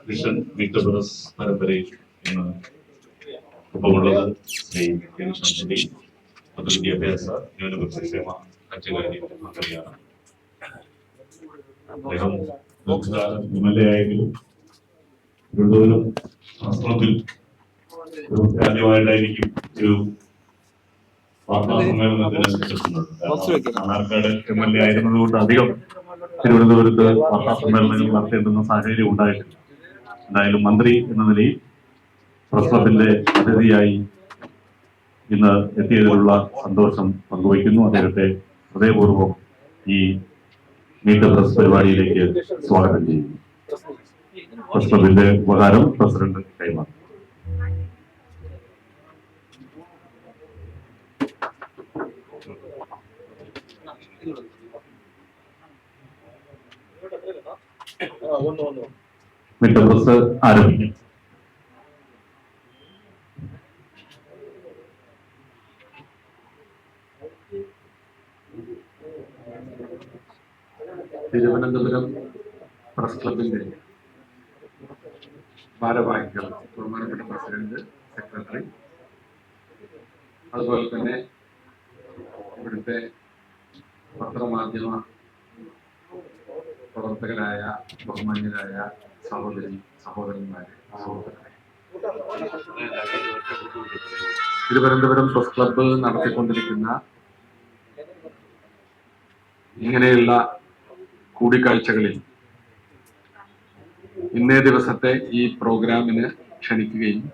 Vision victorious പരമ്പരയിൽ ഇന്ന് ഒപ്പമുള്ളത് ശ്രീ ശാന്തി പൊതുവിദ്യാഭ്യാസ ന്യൂനപക്ഷക്ഷേമ കച്ചകാരി മന്ത്രിയാണ്. അദ്ദേഹം ദീർഘകാലം MLA ആയെങ്കിലും തിരുവനന്തപുരം ശാസ്ത്രത്തിൽ ആദ്യമായിട്ടായിരിക്കും ഒരു വാർത്താ സമ്മേളനത്തിന് എത്തുന്നത്. മണ്ണാർക്കാട് MLA ആയിരുന്നതുകൊണ്ട് അധികം തിരുവനന്തപുരത്ത് വാർത്താ സമ്മേളനങ്ങൾ നടത്തേണ്ടുന്ന സാഹചര്യം ഉണ്ടായിട്ടില്ല. എന്തായാലും മന്ത്രി എന്ന നിലയിൽ പ്രസ് ക്ലബിന്റെ അതിഥിയായി ഇന്ന് എത്തിയതിലുള്ള സന്തോഷം പങ്കുവയ്ക്കുന്നു. അദ്ദേഹത്തെ ഹൃദയപൂർവ്വം ഈ മീറ്റ് പ്രസ് പരിപാടിയിലേക്ക് സ്വാഗതം ചെയ്യുന്നു. പ്രസ് ക്ലബിന്റെ ഉപകാരം പ്രസിഡന്റ് കൈമാറും. മീറ്റ് പ്രസ് ആരംഭിക്കും. തിരുവനന്തപുരം പ്രസ് ക്ലബിന്റെ ഭാരവാഹികൾ, ബഹുമാനപ്പെട്ട പ്രസിഡന്റ്, സെക്രട്ടറി, അതുപോലെ തന്നെ ഇവിടുത്തെ പത്രമാധ്യമ പ്രവർത്തകരായ ബഹുമാന്യരായ സഹോദരി സഹോദരന്മാരെ, സുഹൃത്തുക്കളെ, തിരുവനന്തപുരം പ്രസ് ക്ലബ്ബ് നടത്തിക്കൊണ്ടിരിക്കുന്ന ഇങ്ങനെയുള്ള കൂടിക്കാഴ്ചകളിൽ ഇന്നേ ദിവസത്തെ ഈ പ്രോഗ്രാമിന് ക്ഷണിക്കുകയും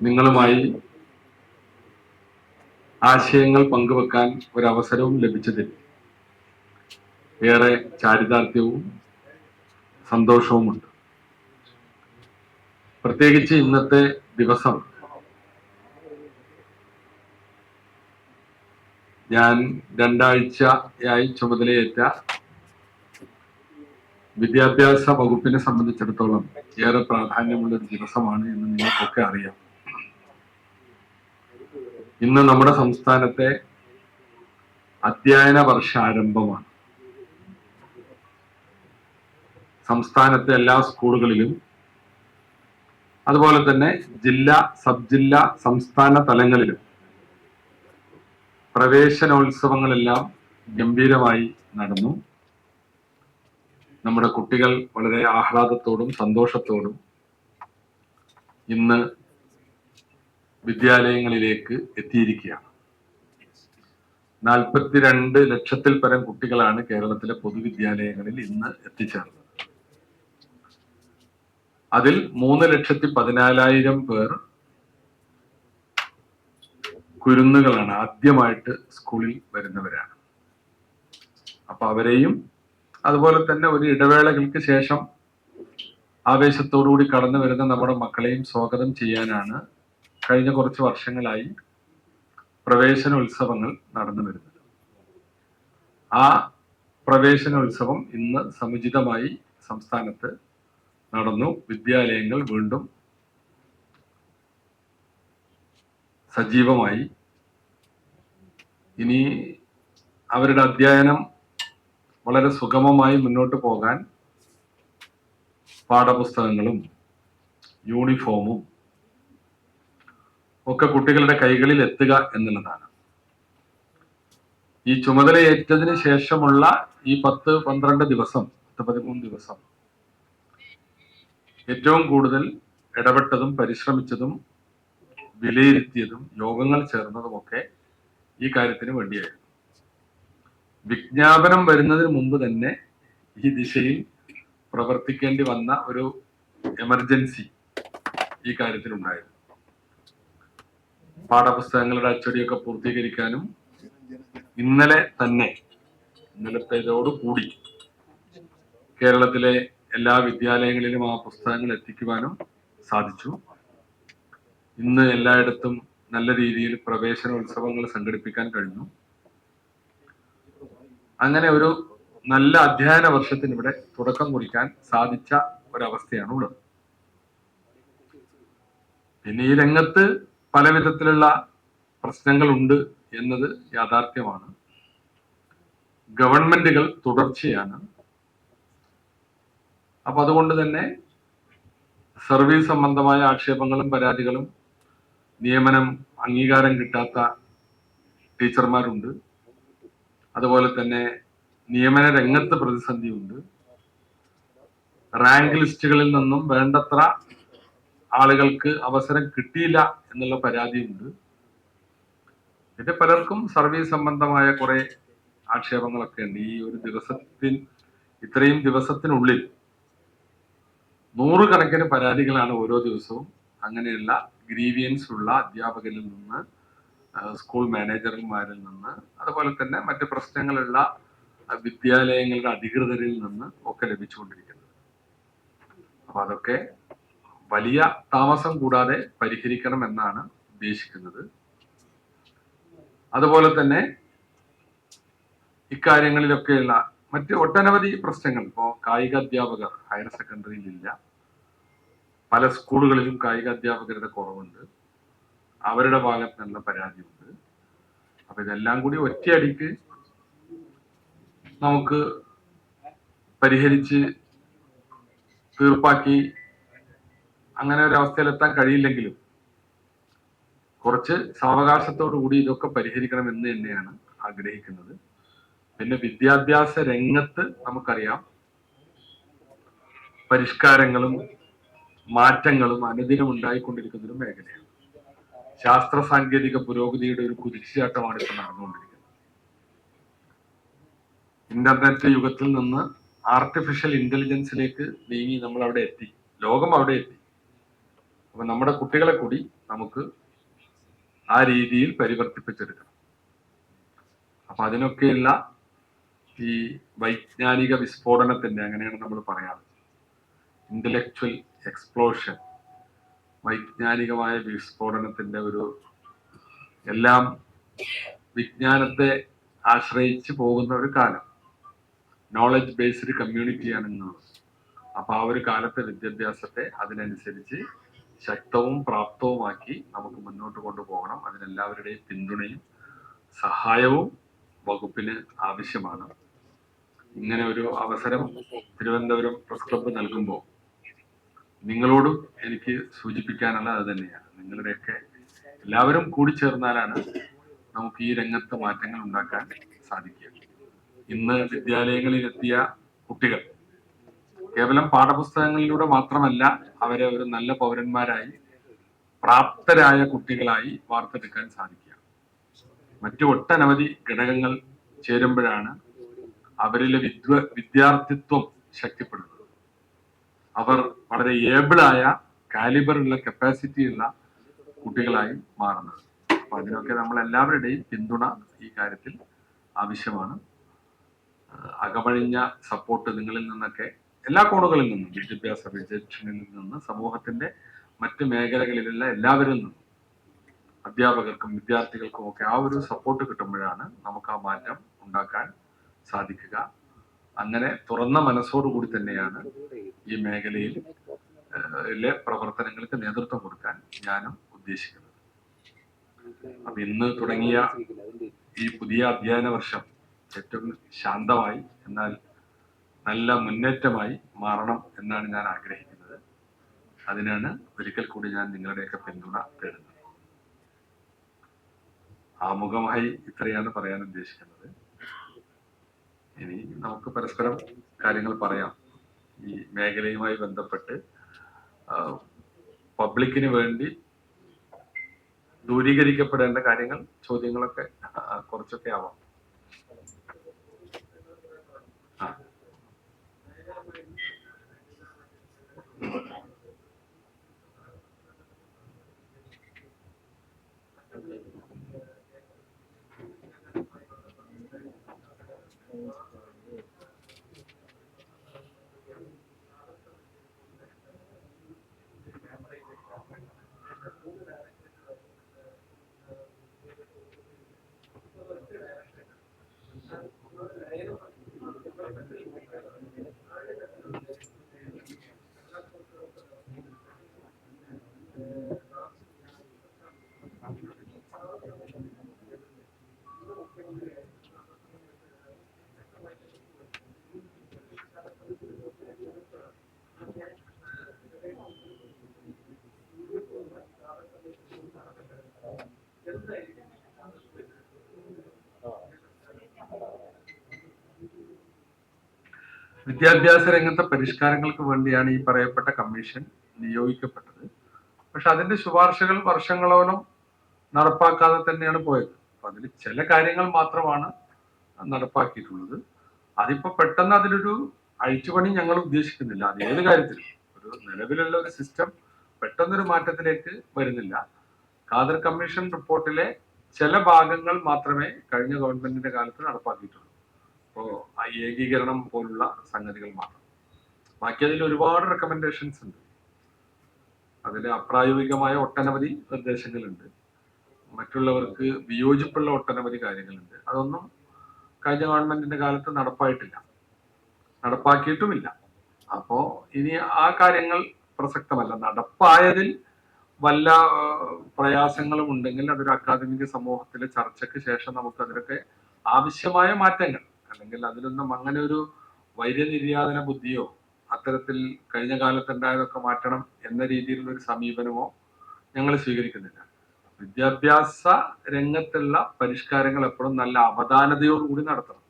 നിങ്ങളുമായി ആശയങ്ങൾ പങ്കുവെക്കാൻ ഒരവസരവും ലഭിച്ചതിൽ ഏറെ ചാരിതാർത്ഥ്യവും സന്തോഷവുമുണ്ട്. പ്രത്യേകിച്ച് ഇന്നത്തെ ദിവസം ഞാൻ 2 ആഴ്ചയായി ചുമതലയേറ്റ വിദ്യാഭ്യാസ വകുപ്പിനെ സംബന്ധിച്ചിടത്തോളം ഏറെ പ്രാധാന്യമുള്ള ഒരു ദിവസമാണ് എന്ന് നിങ്ങൾക്കൊക്കെ അറിയാം. ഇന്ന് നമ്മുടെ സംസ്ഥാനത്തെ അധ്യയന വർഷാരംഭമാണ്. സംസ്ഥാനത്തെ എല്ലാ സ്കൂളുകളിലും അതുപോലെ തന്നെ ജില്ലാ, സബ് ജില്ലാ, സംസ്ഥാന തലങ്ങളിലും പ്രവേശനോത്സവങ്ങളെല്ലാം ഗംഭീരമായി നടന്നു. നമ്മുടെ കുട്ടികൾ വളരെ ആഹ്ലാദത്തോടും സന്തോഷത്തോടും ഇന്ന് വിദ്യാലയങ്ങളിലേക്ക് എത്തിയിരിക്കുകയാണ്. 42 ലക്ഷത്തിൽ പരം കുട്ടികളാണ് കേരളത്തിലെ പൊതുവിദ്യാലയങ്ങളിൽ ഇന്ന് എത്തിച്ചേർന്നത്. അതിൽ 3,14,000 പേർ കുരുന്നുകളാണ്, ആദ്യമായിട്ട് സ്കൂളിൽ വരുന്നവരാണ്. അപ്പൊ അവരെയും അതുപോലെ തന്നെ ഒരു ഇടവേളകൾക്ക് ശേഷം ആവേശത്തോടുകൂടി കടന്നു വരുന്ന നമ്മുടെ മക്കളെയും സ്വാഗതം ചെയ്യാനാണ് കഴിഞ്ഞ കുറച്ച് വർഷങ്ങളായി പ്രവേശനോത്സവങ്ങൾ നടന്നു വരുന്നത്. ആ പ്രവേശനോത്സവം ഇന്ന് സമുചിതമായി സംസ്ഥാനത്ത് നടന്നു. വിദ്യാലയങ്ങൾ വീണ്ടും സജീവമായി. ഇനി അവരുടെ അധ്യയനം വളരെ സുഗമമായി മുന്നോട്ട് പോകാൻ പാഠപുസ്തകങ്ങളും യൂണിഫോമും ഒക്കെ കുട്ടികളുടെ കൈകളിൽ എത്തുക എന്നുള്ളതാണ്. ഈ ചുമതലയേറ്റതിന് ശേഷമുള്ള ഈ 10-12 ദിവസം, 13 ദിവസം ഏറ്റവും കൂടുതൽ ഇടപെട്ടതും പരിശ്രമിച്ചതും വിലയിരുത്തിയതും യോഗങ്ങൾ ചേർന്നതുമൊക്കെ ഈ കാര്യത്തിന് വേണ്ടിയായിരുന്നു. വിജ്ഞാപനം വരുന്നതിന് മുമ്പ് തന്നെ ഈ ദിശയിൽ പ്രവർത്തിക്കേണ്ടി വന്ന ഒരു എമർജൻസി ഈ കാര്യത്തിലുണ്ടായിരുന്നു. പാഠപുസ്തകങ്ങളുടെ അച്ചടിയൊക്കെ പൂർത്തീകരിക്കാനും ഇന്നലത്തേതോടുകൂടി കേരളത്തിലെ എല്ലാ വിദ്യാലയങ്ങളിലും ആ പുസ്തകങ്ങൾ എത്തിക്കുവാനും സാധിച്ചു. ഇന്ന് എല്ലായിടത്തും നല്ല രീതിയിൽ പ്രവേശനോത്സവങ്ങൾ സംഘടിപ്പിക്കാൻ കഴിഞ്ഞു. അങ്ങനെ ഒരു നല്ല അധ്യയന വർഷത്തിന് ഇവിടെ തുടക്കം കുറിക്കാൻ സാധിച്ച ഒരവസ്ഥയാണുള്ളത്. പിന്നെ ഈ രംഗത്ത് പല വിധത്തിലുള്ള പ്രശ്നങ്ങളുണ്ട് എന്നത് യാഥാർത്ഥ്യമാണ്. ഗവൺമെന്റുകൾ തുടർച്ചയാണ് അപ്പൊ അതുകൊണ്ട് തന്നെ സർവീസ് സംബന്ധമായ ആക്ഷേപങ്ങളും പരാതികളും, നിയമനം അംഗീകാരം കിട്ടാത്ത ടീച്ചർമാരുണ്ട്. അതുപോലെ തന്നെ നിയമന രംഗത്ത് പ്രതിസന്ധിയുണ്ട്. റാങ്ക് ലിസ്റ്റുകളിൽ നിന്നും വേണ്ടത്ര ആളുകൾക്ക് അവസരം കിട്ടിയില്ല എന്നുള്ള പരാതിയുണ്ട്. പിന്നെ പലർക്കും സർവീസ് സംബന്ധമായ കുറെ ആക്ഷേപങ്ങളൊക്കെ ഉണ്ട്. ഈ ഒരു ഇത്രയും ദിവസത്തിനുള്ളിൽ നൂറുകണക്കിന് പരാതികളാണ് ഓരോ ദിവസവും അങ്ങനെയുള്ള ഗ്രീവിയൻസ് ഉള്ള അധ്യാപകരിൽ നിന്ന്, സ്കൂൾ മാനേജർമാരിൽ നിന്ന്, അതുപോലെ തന്നെ മറ്റ് പ്രശ്നങ്ങളുള്ള വിദ്യാലയങ്ങളുടെ അധികൃതരിൽ നിന്ന് ഒക്കെ ലഭിച്ചുകൊണ്ടിരിക്കുന്നത്. അപ്പൊ അതൊക്കെ വലിയ താമസം കൂടാതെ പരിഹരിക്കണം എന്നാണ് ഉദ്ദേശിക്കുന്നത്. അതുപോലെ തന്നെ ഇക്കാര്യങ്ങളിലൊക്കെയുള്ള മറ്റ് ഒട്ടനവധി പ്രശ്നങ്ങൾ, ഇപ്പോ കായിക അധ്യാപകർ ഹയർ സെക്കൻഡറിയിൽ ഇല്ല. പല സ്കൂളുകളിലും കായിക അധ്യാപകരുടെ കുറവുണ്ട്. അവരുടെ ഭാഗത്ത് നിന്നുള്ള പരാതിയുണ്ട്. അപ്പൊ ഇതെല്ലാം കൂടി ഒറ്റയടിക്ക് നമുക്ക് പരിഹരിച്ച് തീർപ്പാക്കി അങ്ങനെ ഒരു അവസ്ഥയിലെത്താൻ കഴിയില്ലെങ്കിലും കുറച്ച് സാവകാശത്തോടു കൂടി ഇതൊക്കെ പരിഹരിക്കണമെന്ന് തന്നെയാണ് ആഗ്രഹിക്കുന്നത്. പിന്നെ വിദ്യാഭ്യാസ രംഗത്ത് നമുക്കറിയാം പരിഷ്കാരങ്ങളും മാറ്റങ്ങളും അനുദിനം ഉണ്ടായിക്കൊണ്ടിരിക്കുന്ന ഒരു മേഖലയാണ്. ശാസ്ത്ര സാങ്കേതിക പുരോഗതിയുടെ ഒരു കുതിച്ചുചാട്ടമാണ് ഇപ്പോൾ നടന്നുകൊണ്ടിരിക്കുന്നത്. ഇന്റർനെറ്റ് യുഗത്തിൽ നിന്ന് ആർട്ടിഫിഷ്യൽ ഇന്റലിജൻസിലേക്ക് നീങ്ങി നമ്മൾ അവിടെ എത്തി, ലോകം അവിടെ എത്തി. അപ്പൊ നമ്മുടെ കുട്ടികളെ കൂടി നമുക്ക് ആ രീതിയിൽ പരിവർത്തിപ്പിച്ചെടുക്കണം. അപ്പൊ അതിനൊക്കെയുള്ള ഈ വൈജ്ഞാനിക വിസ്ഫോടനത്തിന്റെ, അങ്ങനെയാണ് നമ്മൾ പറയാറ്, ഇന്റലക്ച്വൽ എക്സ്പ്ലോഷൻ, വൈജ്ഞാനികമായ വിസ്ഫോടനത്തിന്റെ ഒരു എല്ലാം വിജ്ഞാനത്തെ ആശ്രയിച്ച് പോകുന്ന ഒരു കാലം, നോളജ് ബേസ്ഡ് കമ്മ്യൂണിറ്റിയാണ് എന്നുള്ളത്. അപ്പൊ ആ ഒരു കാലത്തെ വിദ്യാഭ്യാസത്തെ അതിനനുസരിച്ച് ശക്തവും പ്രാപ്തവുമാക്കി നമുക്ക് മുന്നോട്ട് കൊണ്ടുപോകണം. അതിനെല്ലാവരുടെയും പിന്തുണയും സഹായവും വകുപ്പിന് ആവശ്യമാണ്. ഇങ്ങനെ ഒരു അവസരം തിരുവനന്തപുരം പ്രസ് ക്ലബ്ബ് നൽകുമ്പോൾ നിങ്ങളോടും എനിക്ക് സൂചിപ്പിക്കാനുള്ളത് അത് തന്നെയാണ്. നിങ്ങളുടെയൊക്കെ എല്ലാവരും കൂടി ചേർന്നാലാണ് നമുക്ക് ഈ രംഗത്ത് മാറ്റങ്ങൾ ഉണ്ടാക്കാൻ സാധിക്കുക. ഇന്ന് വിദ്യാലയങ്ങളിലെത്തിയ കുട്ടികൾ കേവലം പാഠപുസ്തകങ്ങളിലൂടെ മാത്രമല്ല അവരെ ഒരു നല്ല പൗരന്മാരായി, പ്രാപ്തരായ കുട്ടികളായി വാർത്തെടുക്കാൻ സാധിക്കുക. മറ്റു ഒട്ടനവധി ഘടകങ്ങൾ ചേരുമ്പോഴാണ് അവരിലെ വിദ്യാർത്ഥിത്വം ശക്തിപ്പെടുന്നത്. അവർ വളരെ ഏബിളായ, കാലിബറുള്ള, കപ്പാസിറ്റി ഉള്ള കുട്ടികളായി മാറുന്നത്. അപ്പൊ അതിനൊക്കെ നമ്മൾ എല്ലാവരുടെയും പിന്തുണ ഈ കാര്യത്തിൽ ആവശ്യമാണ്. അകമഴിഞ്ഞ സപ്പോർട്ട് നിങ്ങളിൽ നിന്നൊക്കെ, എല്ലാ കോണുകളിൽ നിന്നും, വിദ്യാഭ്യാസ വിചക്ഷണിൽ നിന്ന്, സമൂഹത്തിന്റെ മറ്റ് മേഖലകളിലുള്ള എല്ലാവരിൽ നിന്നും, അധ്യാപകർക്കും വിദ്യാർത്ഥികൾക്കും ഒക്കെ ആ ഒരു സപ്പോർട്ട് കിട്ടുമ്പോഴാണ് നമുക്ക് ആ മാറ്റം ഉണ്ടാക്കാൻ സാധിക്കുക. അങ്ങനെ തുറന്ന മനസ്സോടുകൂടി തന്നെയാണ് ഈ മേഖലയിൽ പ്രവർത്തനങ്ങൾക്ക് നേതൃത്വം കൊടുക്കാൻ ഞാനും ഉദ്ദേശിക്കുന്നത്. അപ്പൊ ഇന്ന് തുടങ്ങിയ ഈ പുതിയ അധ്യയന വർഷം ഏറ്റവും ശാന്തമായി എന്നാൽ നല്ല മുന്നേറ്റമായി മാറണം എന്നാണ് ഞാൻ ആഗ്രഹിക്കുന്നത്. അതിനാണ് ഒരിക്കൽ കൂടി ഞാൻ നിങ്ങളുടെയൊക്കെ പിന്തുണ തേടുന്നത്. ആമുഖമായി ഇത്രയാണ് പറയാൻ ഉദ്ദേശിക്കുന്നത്. ഇനി നമുക്ക് പരസ്പരം കാര്യങ്ങൾ പറയാം. ഈ മേഖലയുമായി ബന്ധപ്പെട്ട് പബ്ലിക്കിന് വേണ്ടി ദൂരീകരിക്കപ്പെടേണ്ട കാര്യങ്ങൾ, ചോദ്യങ്ങളൊക്കെ കുറച്ചൊക്കെ ആവാം. വിദ്യാഭ്യാസ രംഗത്തെ പരിഷ്കാരങ്ങൾക്ക് വേണ്ടിയാണ് ഈ പറയപ്പെട്ട കമ്മീഷൻ നിയോഗിക്കപ്പെട്ടത്. പക്ഷെ അതിന്റെ ശുപാർശകൾ വർഷങ്ങളോളം നടപ്പാക്കാതെ തന്നെയാണ് പോയത്. അപ്പൊ അതിൽ ചില കാര്യങ്ങൾ മാത്രമാണ് നടപ്പാക്കിയിട്ടുള്ളത്. അതിപ്പോ പെട്ടെന്ന് അതിലൊരു അഴിച്ചുപണി ഞങ്ങൾ ഉദ്ദേശിക്കുന്നില്ല. അത് ഏത് കാര്യത്തിലും ഒരു നിലവിലുള്ള ഒരു സിസ്റ്റം പെട്ടെന്നൊരു മാറ്റത്തിലേക്ക് വരുന്നില്ല. ഖാദർ കമ്മീഷൻ റിപ്പോർട്ടിലെ ചില ഭാഗങ്ങൾ മാത്രമേ കഴിഞ്ഞ ഗവൺമെന്റിന്റെ കാലത്ത് നടപ്പാക്കിയിട്ടുള്ളൂ. ഇപ്പോ ആ ഏകീകരണം പോലുള്ള സംഗതികൾ മാത്രം. ബാക്കി അതിൽ ഒരുപാട് റെക്കമെൻഡേഷൻസ് ഉണ്ട്. അതിൽ അപ്രായോഗികമായ ഒട്ടനവധി നിർദ്ദേശങ്ങളുണ്ട്. മറ്റുള്ളവർക്ക് വിയോജിപ്പുള്ള ഒട്ടനവധി കാര്യങ്ങളുണ്ട്. അതൊന്നും കഴിഞ്ഞ ഗവൺമെന്റിന്റെ കാലത്ത് നടപ്പാക്കിയിട്ടുമില്ല. അപ്പോ ഇനി ആ കാര്യങ്ങൾ പ്രസക്തമല്ല. നടപ്പായതിൽ വല്ല പ്രയാസങ്ങളും ഉണ്ടെങ്കിൽ അതൊരു അക്കാദമിക സമൂഹത്തിലെ ചർച്ചയ്ക്ക് ശേഷം നമുക്ക് അതിലൊക്കെ ആവശ്യമായ മാറ്റങ്ങൾ, അല്ലെങ്കിൽ അതിലൊന്നും അങ്ങനെ ഒരു വൈര്യനിര്യാതന ബുദ്ധിയോ അത്തരത്തിൽ കഴിഞ്ഞ കാലത്തുണ്ടായതൊക്കെ മാറ്റണം എന്ന രീതിയിലുള്ള ഒരു സമീപനമോ ഞങ്ങൾ സ്വീകരിക്കുന്നില്ല. വിദ്യാഭ്യാസ രംഗത്തുള്ള പരിഷ്കാരങ്ങൾ എപ്പോഴും നല്ല അവധാനതയോടുകൂടി നടത്തണം.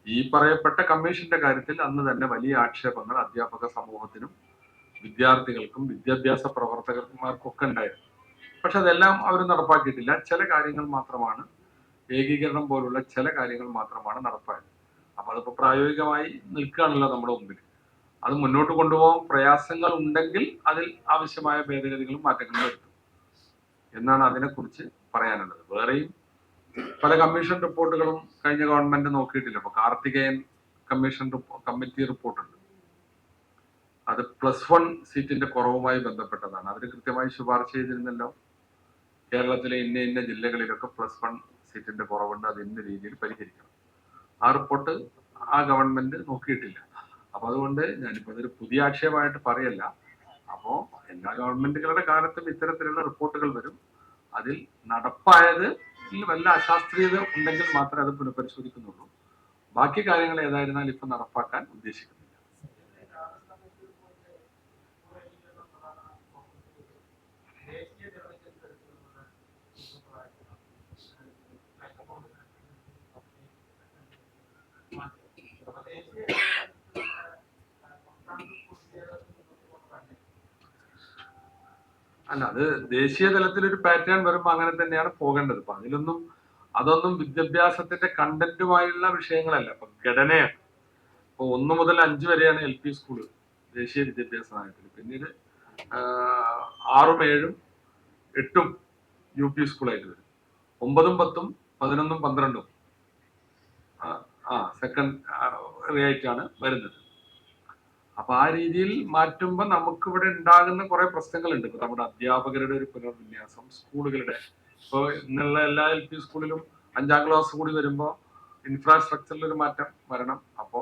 ഈ പറയപ്പെട്ട കമ്മീഷന്റെ കാര്യത്തിൽ അന്ന് തന്നെ വലിയ ആക്ഷേപങ്ങൾ അധ്യാപക സമൂഹത്തിനും വിദ്യാർത്ഥികൾക്കും വിദ്യാഭ്യാസ പ്രവർത്തകന്മാർക്കൊക്കെ ഉണ്ടായിരുന്നു. പക്ഷെ അതെല്ലാം അവർ നടപ്പാക്കിയിട്ടില്ല. ചില കാര്യങ്ങൾ മാത്രമാണ്, ഏകീകരണം പോലുള്ള ചില കാര്യങ്ങൾ മാത്രമാണ് നടപ്പായത്. അപ്പൊ അതിപ്പോ പ്രായോഗികമായി നിൽക്കുകയാണല്ലോ നമ്മുടെ മുമ്പിൽ. അത് മുന്നോട്ട് കൊണ്ടുപോകാൻ പ്രയാസങ്ങൾ ഉണ്ടെങ്കിൽ അതിൽ ആവശ്യമായ ഭേദഗതികളും മാറ്റങ്ങളും വരുത്തും എന്നാണ് അതിനെക്കുറിച്ച് പറയാനുള്ളത്. വേറെയും പല കമ്മീഷൻ റിപ്പോർട്ടുകളും കഴിഞ്ഞ ഗവൺമെന്റ് നോക്കിയിട്ടില്ല. ഇപ്പൊ കാർത്തികേയൻ കമ്മീഷൻ കമ്മിറ്റി റിപ്പോർട്ടുണ്ട്. അത് +1 സീറ്റിന്റെ കുറവുമായി ബന്ധപ്പെട്ടതാണ്. അവർ കൃത്യമായി ശുപാർശ ചെയ്തിരുന്നല്ലോ, കേരളത്തിലെ ഇന്ന ജില്ലകളിലൊക്കെ +1 സീറ്റിന്റെ കുറവുണ്ട്, അത് ഇന്ന രീതിയിൽ പരിഹരിക്കണം. ആ റിപ്പോർട്ട് ആ ഗവൺമെന്റ് നോക്കിയിട്ടില്ല. അപ്പൊ അതുകൊണ്ട് ഞാനിപ്പോ അതൊരു പുതിയ ആക്ഷേപമായിട്ട് പറയല്ല. അപ്പോ എല്ലാ ഗവൺമെന്റുകളുടെ കാലത്തും ഇത്തരത്തിലുള്ള റിപ്പോർട്ടുകൾ വരും. അതിൽ നടപ്പായത് വല്ല അശാസ്ത്രീയത ഉണ്ടെങ്കിൽ മാത്രമേ അത് പുനഃപരിശോധിക്കുന്നുള്ളൂ. ബാക്കി കാര്യങ്ങൾ ഏതായിരുന്നാലും ഇപ്പൊ നടപ്പാക്കാൻ ഉദ്ദേശിക്കുന്നില്ല. അല്ല, അത് ദേശീയ തലത്തിൽ ഒരു പാറ്റേൺ വരുമ്പോൾ അങ്ങനെ തന്നെയാണ് പോകേണ്ടത്. അപ്പൊ അതൊന്നും വിദ്യാഭ്യാസത്തിന്റെ കണ്ടന്റുമായുള്ള വിഷയങ്ങളല്ല. ഇപ്പൊ ഘടനയാണ്. ഇപ്പൊ 1 മുതൽ 5 വരെയാണ് LP സ്കൂള് ദേശീയ വിദ്യാഭ്യാസ നയത്തിൽ. പിന്നീട് 6ഉം 7ഉം 8ഉം UP സ്കൂളായിട്ട് വരും. 9ഉം 10ഉം 11ഉം 12ഉം സെക്കൻഡ് ആയിട്ടാണ് വരുന്നത്. അപ്പൊ ആ രീതിയിൽ മാറ്റുമ്പോൾ നമുക്ക് ഇവിടെ ഉണ്ടാകുന്ന കുറെ പ്രശ്നങ്ങളുണ്ട്. ഇപ്പൊ നമ്മുടെ അധ്യാപകരുടെ ഒരു പുനർവിന്യാസം, സ്കൂളുകളുടെ ഇപ്പൊ ഇന്നുള്ള എല്ലാ LP സ്കൂളിലും 5ാം ക്ലാസ് കൂടി വരുമ്പോൾ ഇൻഫ്രാസ്ട്രക്ചറിൽ ഒരു മാറ്റം വരണം. അപ്പോ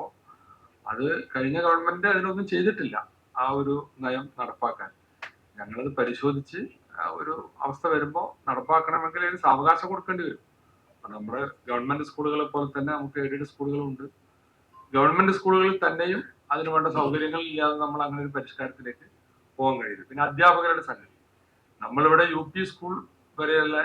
അത് കഴിഞ്ഞ ഗവൺമെന്റ് അതിനൊന്നും ചെയ്തിട്ടില്ല. ആ ഒരു നയം നടപ്പാക്കാൻ ഞങ്ങളത് പരിശോധിച്ച് ഒരു അവസ്ഥ വരുമ്പോൾ നടപ്പാക്കണമെങ്കിൽ അതിന് സാവകാശം കൊടുക്കേണ്ടി വരും. നമ്മുടെ ഗവൺമെന്റ് സ്കൂളുകളെ പോലെ തന്നെ നമുക്ക് എയ്ഡഡ് സ്കൂളുകളുണ്ട്. ഗവൺമെന്റ് സ്കൂളുകളിൽ തന്നെയും അതിന് വേണ്ട സൗകര്യങ്ങൾ ഇല്ലാതെ നമ്മൾ അങ്ങനെ ഒരു പരിഷ്കാരത്തിലേക്ക് പോകാൻ കഴിയില്ല. പിന്നെ അധ്യാപകരുടെ സംഗതി, നമ്മളിവിടെ UP സ്കൂൾ വരെയുള്ള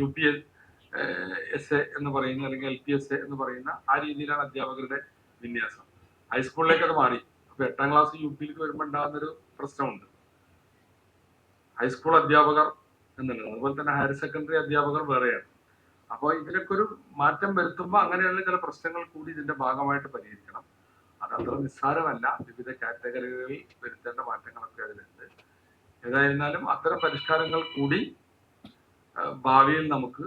UPSA എന്ന് പറയുന്ന, അല്ലെങ്കിൽ LPSA എന്ന് പറയുന്ന ആ രീതിയിലാണ് അധ്യാപകരുടെ വിന്യാസം. ഹൈസ്കൂളിലേക്ക് അത് മാറി. അപ്പൊ 8ാം ക്ലാസ് UPയിലേക്ക് വരുമ്പോൾ ഉണ്ടാകുന്നൊരു പ്രശ്നമുണ്ട്. ഹൈസ്കൂൾ അധ്യാപകർ എന്നുള്ളത്, അതുപോലെ തന്നെ ഹയർ സെക്കൻഡറി അധ്യാപകർ വേറെയാണ്. അപ്പോൾ ഇതിനൊക്കെ ഒരു മാറ്റം വരുത്തുമ്പോൾ അങ്ങനെയുള്ള ചില പ്രശ്നങ്ങൾ കൂടി ഇതിന്റെ ഭാഗമായിട്ട് പരിഹരിക്കണം. അതത്ര നിസ്സാരമല്ല. വിവിധ കാറ്റഗറികളിൽ വരുത്തേണ്ട മാറ്റങ്ങളൊക്കെ അതിലുണ്ട്. ഏതായിരുന്നാലും അത്തരം പരിഷ്കാരങ്ങൾ കൂടി ഭാവിയിൽ നമുക്ക്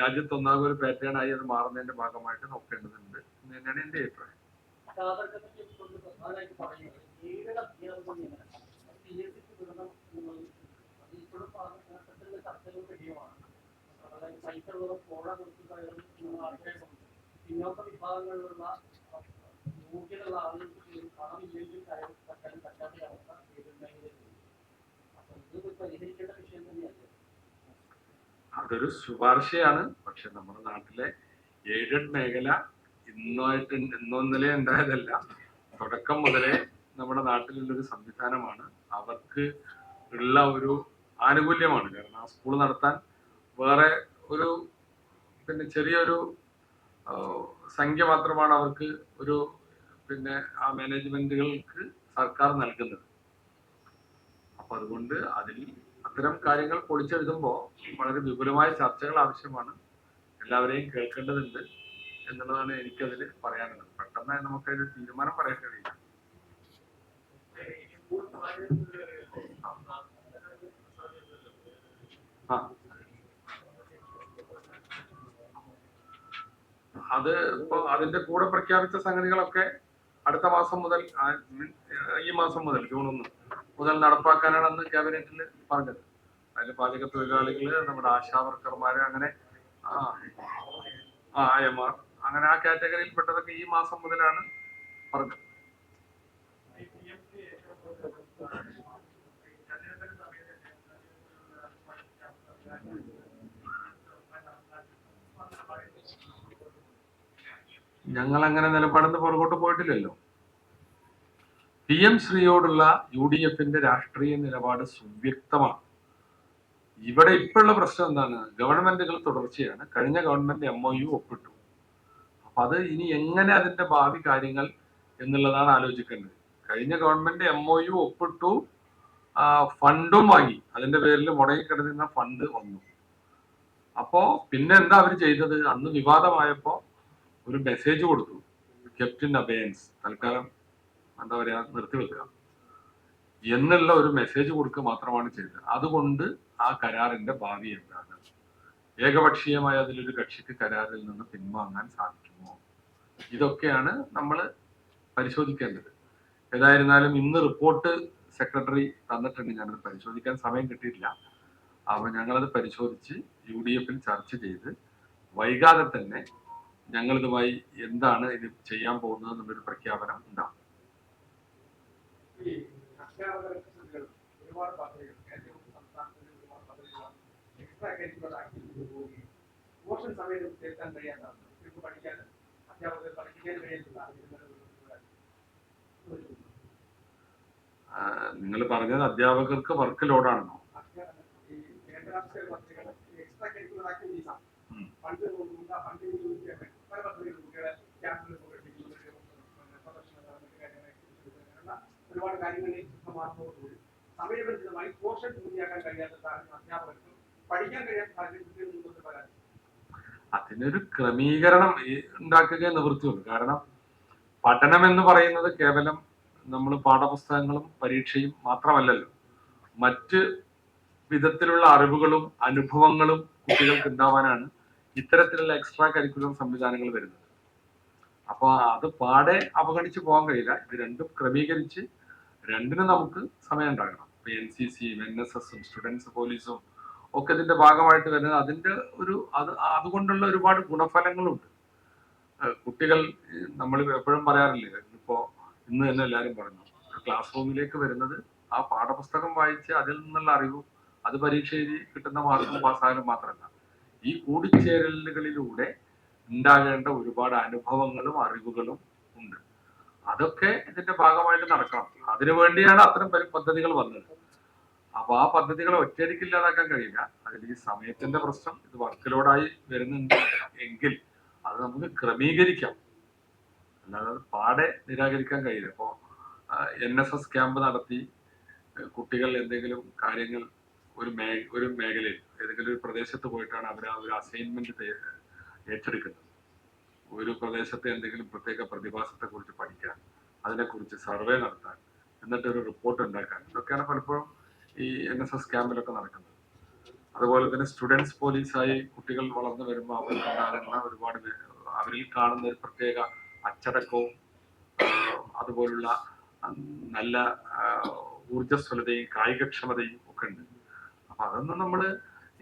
രാജ്യത്തൊന്നാകെ ഒരു പാറ്റേൺ ആയി അത് മാറുന്നതിന്റെ ഭാഗമായിട്ട് നോക്കേണ്ടതുണ്ട് എന്ന് തന്നെയാണ് എന്റെ അഭിപ്രായം. പിന്നോക്ക വിഭാഗങ്ങളിലുള്ള യോഗ്യതയുള്ള ആളുകൾക്ക് പണമില്ലെങ്കിൽ പറ്റാൻ പറ്റാത്ത അവസ്ഥ ഇത് പരിഹരിക്കേണ്ട വിഷയം തന്നെയല്ലേ? അതൊരു ശുപാർശയാണ്. പക്ഷെ നമ്മുടെ നാട്ടിലെ എയ്ഡഡ് മേഖല ഇന്നൊന്നിലേ ഉണ്ടായതല്ല. തുടക്കം മുതലേ നമ്മുടെ നാട്ടിലുള്ളൊരു സംവിധാനമാണ്. അവർക്ക് ഉള്ള ഒരു ആനുകൂല്യമാണ്. കാരണം ആ സ്കൂൾ നടത്താൻ വേറെ ഒരു ചെറിയൊരു സംഖ്യ മാത്രമാണ് അവർക്ക് ഒരു പിന്നെ ആ മാനേജ്മെന്റുകൾക്ക് സർക്കാർ നൽകുന്നത്. അപ്പൊ അതുകൊണ്ട് അത്തരം കാര്യങ്ങൾ പൊളിച്ചെഴുതുമ്പോൾ വളരെ വിപുലമായ ചർച്ചകൾ ആവശ്യമാണ്. എല്ലാവരെയും കേൾക്കേണ്ടതുണ്ട് എന്നുള്ളതാണ് എനിക്കതിൽ പറയാനുള്ളത്. പെട്ടെന്ന് നമുക്കതിൽ തീരുമാനം പറയാൻ കഴിയില്ല. അത് ഇപ്പൊ അതിന്റെ കൂടെ പ്രഖ്യാപിച്ച സംഗതികളൊക്കെ അടുത്ത മാസം മുതൽ, ഈ മാസം മുതൽ ജൂൺ 1 മുതൽ നടപ്പാക്കാനാണ് അന്ന് ക്യാബിനറ്റിൽ പറഞ്ഞത്. അതിൽ പാചക തൊഴിലാളികള്, നമ്മുടെ ആശാ വർക്കർമാര്, അങ്ങനെ ആയമാർ, അങ്ങനെ ആ കാറ്റഗറിയിൽ പെട്ടതൊക്കെ ഈ മാസം മുതലാണ് പറഞ്ഞത്. ഞങ്ങൾ അങ്ങനെ നിലപാടിന് പുറകോട്ട് പോയിട്ടില്ലല്ലോ. PM ശ്രീയോടുള്ള UDFന്റെ രാഷ്ട്രീയ നിലപാട് സുവ്യക്തമാണ്. ഇവിടെ ഇപ്പോഴുള്ള പ്രശ്നം എന്താണ്? ഗവൺമെന്റുകൾ തുടർച്ചയാണ്. കഴിഞ്ഞ ഗവൺമെന്റ് MOU ഒപ്പിട്ടു. അപ്പൊ അത് ഇനി എങ്ങനെ അതിന്റെ ഭാവി കാര്യങ്ങൾ എന്നുള്ളതാണ് ആലോചിക്കേണ്ടത്. കഴിഞ്ഞ ഗവൺമെന്റ് MOU ഒപ്പിട്ടു, ഫണ്ടും വാങ്ങി. അതിന്റെ പേരിൽ മുടങ്ങിക്കിടന്നിരുന്ന ഫണ്ട് വന്നു. അപ്പോ പിന്നെ എന്താ അവർ ചെയ്തത്? അന്ന് വിവാദമായപ്പോ ഒരു മെസ്സേജ് കൊടുത്തു, കെപ്റ്റ് ഇൻ അബയൻസ്, തൽക്കാലം എന്താ പറയാ, നിർത്തിവെക്കുക എന്നുള്ള ഒരു മെസ്സേജ് കൊടുക്കുക മാത്രമാണ് ചെയ്തത്. അതുകൊണ്ട് ആ കരാറിന്റെ ഭാവി എന്താണ്? ഏകപക്ഷീയമായ അതിലൊരു കക്ഷിക്ക് കരാറിൽ നിന്ന് പിൻവാങ്ങാൻ സാധിക്കുമോ? ഇതൊക്കെയാണ് നമ്മൾ പരിശോധിക്കേണ്ടത്. ഏതായിരുന്നാലും ഇന്ന് റിപ്പോർട്ട് സെക്രട്ടറി തന്നിട്ടുണ്ട്. ഞാനത് പരിശോധിക്കാൻ സമയം കിട്ടിയിട്ടില്ല. അപ്പൊ ഞങ്ങളത് പരിശോധിച്ച് UDFൽ ചർച്ച ചെയ്ത് വൈകാതെ തന്നെ ഞങ്ങളിതുമായി എന്താണ് ഇത് ചെയ്യാൻ പോകുന്നത് എന്നുള്ളൊരു പ്രഖ്യാപനം ഉണ്ടാവും. നിങ്ങൾ പറഞ്ഞത് അധ്യാപകർക്ക് വർക്ക് ലോഡാണെന്നോ? ഒരുപാട് കാര്യങ്ങളിൽ മാറുന്നതോടുകൂടി സമയബന്ധിതമായി പോർഷൻ പൂർത്തിയാക്കാൻ കഴിയാത്ത അധ്യാപകർക്ക് പഠിക്കാൻ കഴിയാത്ത സാഹചര്യത്തിൽ മുന്നോട്ട് വരാൻ അതിനൊരു ക്രമീകരണം ഉണ്ടാക്കുക നിവൃത്തിയുള്ളൂ. കാരണം പഠനം എന്ന് പറയുന്നത് കേവലം നമ്മൾ പാഠപുസ്തകങ്ങളും പരീക്ഷയും മാത്രമല്ലല്ലോ. മറ്റ് വിധത്തിലുള്ള അറിവുകളും അനുഭവങ്ങളും കുട്ടികൾക്ക് ഉണ്ടാവാനാണ് ഇത്തരത്തിലുള്ള എക്സ്ട്രാ കരിക്കുലർ സംവിധാനങ്ങൾ വരുന്നത്. അപ്പൊ അത് പാടെ അവഗണിച്ച് പോകാൻ കഴിയില്ല. ഇത് രണ്ടും ക്രമീകരിച്ച് രണ്ടിനും നമുക്ക് സമയം ഉണ്ടാകണം. ഇപ്പൊ NCCയും NSSും സ്റ്റുഡൻസ് പോലീസും ഒക്കെ ഇതിന്റെ ഭാഗമായിട്ട് വരുന്നത് അതിന്റെ അതുകൊണ്ടുള്ള ഒരുപാട് ഗുണഫലങ്ങളുണ്ട്. കുട്ടികൾ, നമ്മൾ എപ്പോഴും പറയാറില്ലേ, ഇന്ന് തന്നെ എല്ലാവരും പറഞ്ഞു, ക്ലാസ് റൂമിലേക്ക് വരുന്നത് ആ പാഠപുസ്തകം വായിച്ച് അതിൽ നിന്നുള്ള അറിവും അത് പരീക്ഷ എഴുതി കിട്ടുന്ന മാർക്കും പാസ്സായാലും മാത്രമല്ല, ഈ കൂടിച്ചേരലുകളിലൂടെ ഉണ്ടാകേണ്ട ഒരുപാട് അനുഭവങ്ങളും അറിവുകളും ഉണ്ട്. അതൊക്കെ ഇതിന്റെ ഭാഗമായിട്ട് നടക്കണം. അതിനുവേണ്ടിയാണ് അത്തരം പദ്ധതികൾ വന്നത്. അപ്പൊ ആ പദ്ധതികൾ ഒറ്റയടിക്ക് ഇല്ലാതാക്കാൻ കഴിയില്ല. അതിൽ ഈ സമയത്തിന്റെ പ്രശ്നം, ഇത് വർക്ക് ലോഡായി വരുന്നുണ്ട് എങ്കിൽ അത് നമുക്ക് ക്രമീകരിക്കാം, അല്ലാതെ അത് പാടെ നിരാകരിക്കാൻ കഴിയില്ല. ഇപ്പോ NSS ക്യാമ്പ് നടത്തി കുട്ടികൾ എന്തെങ്കിലും കാര്യങ്ങൾ ഒരു മേഖലയിൽ ഏതെങ്കിലും ഒരു പ്രദേശത്ത് പോയിട്ടാണ് അവർ ആ ഒരു അസൈൻമെന്റ് ഏറ്റെടുക്കുന്നത്. ഒരു പ്രദേശത്തെ എന്തെങ്കിലും പ്രത്യേക പ്രതിഭാസത്തെ കുറിച്ച് പഠിക്കാൻ, അതിനെക്കുറിച്ച് സർവേ നടത്താൻ, എന്നിട്ട് ഒരു റിപ്പോർട്ട് ഉണ്ടാക്കാൻ, ഇതൊക്കെയാണ് പലപ്പോഴും ഈ NSS ക്യാമ്പിലൊക്കെ നടക്കുന്നത്. അതുപോലെ തന്നെ സ്റ്റുഡൻസ് പോലീസായി കുട്ടികൾ വളർന്നു വരുമ്പോൾ അവർക്കുണ്ടാകുന്ന ഒരുപാട് അവരിൽ കാണുന്ന ഒരു പ്രത്യേക അച്ചടക്കവും അതുപോലുള്ള നല്ല ഊർജ്ജസ്വലതയും കായികക്ഷമതയും ഒക്കെ ഉണ്ട്. അപ്പൊ അതൊന്നും നമ്മള്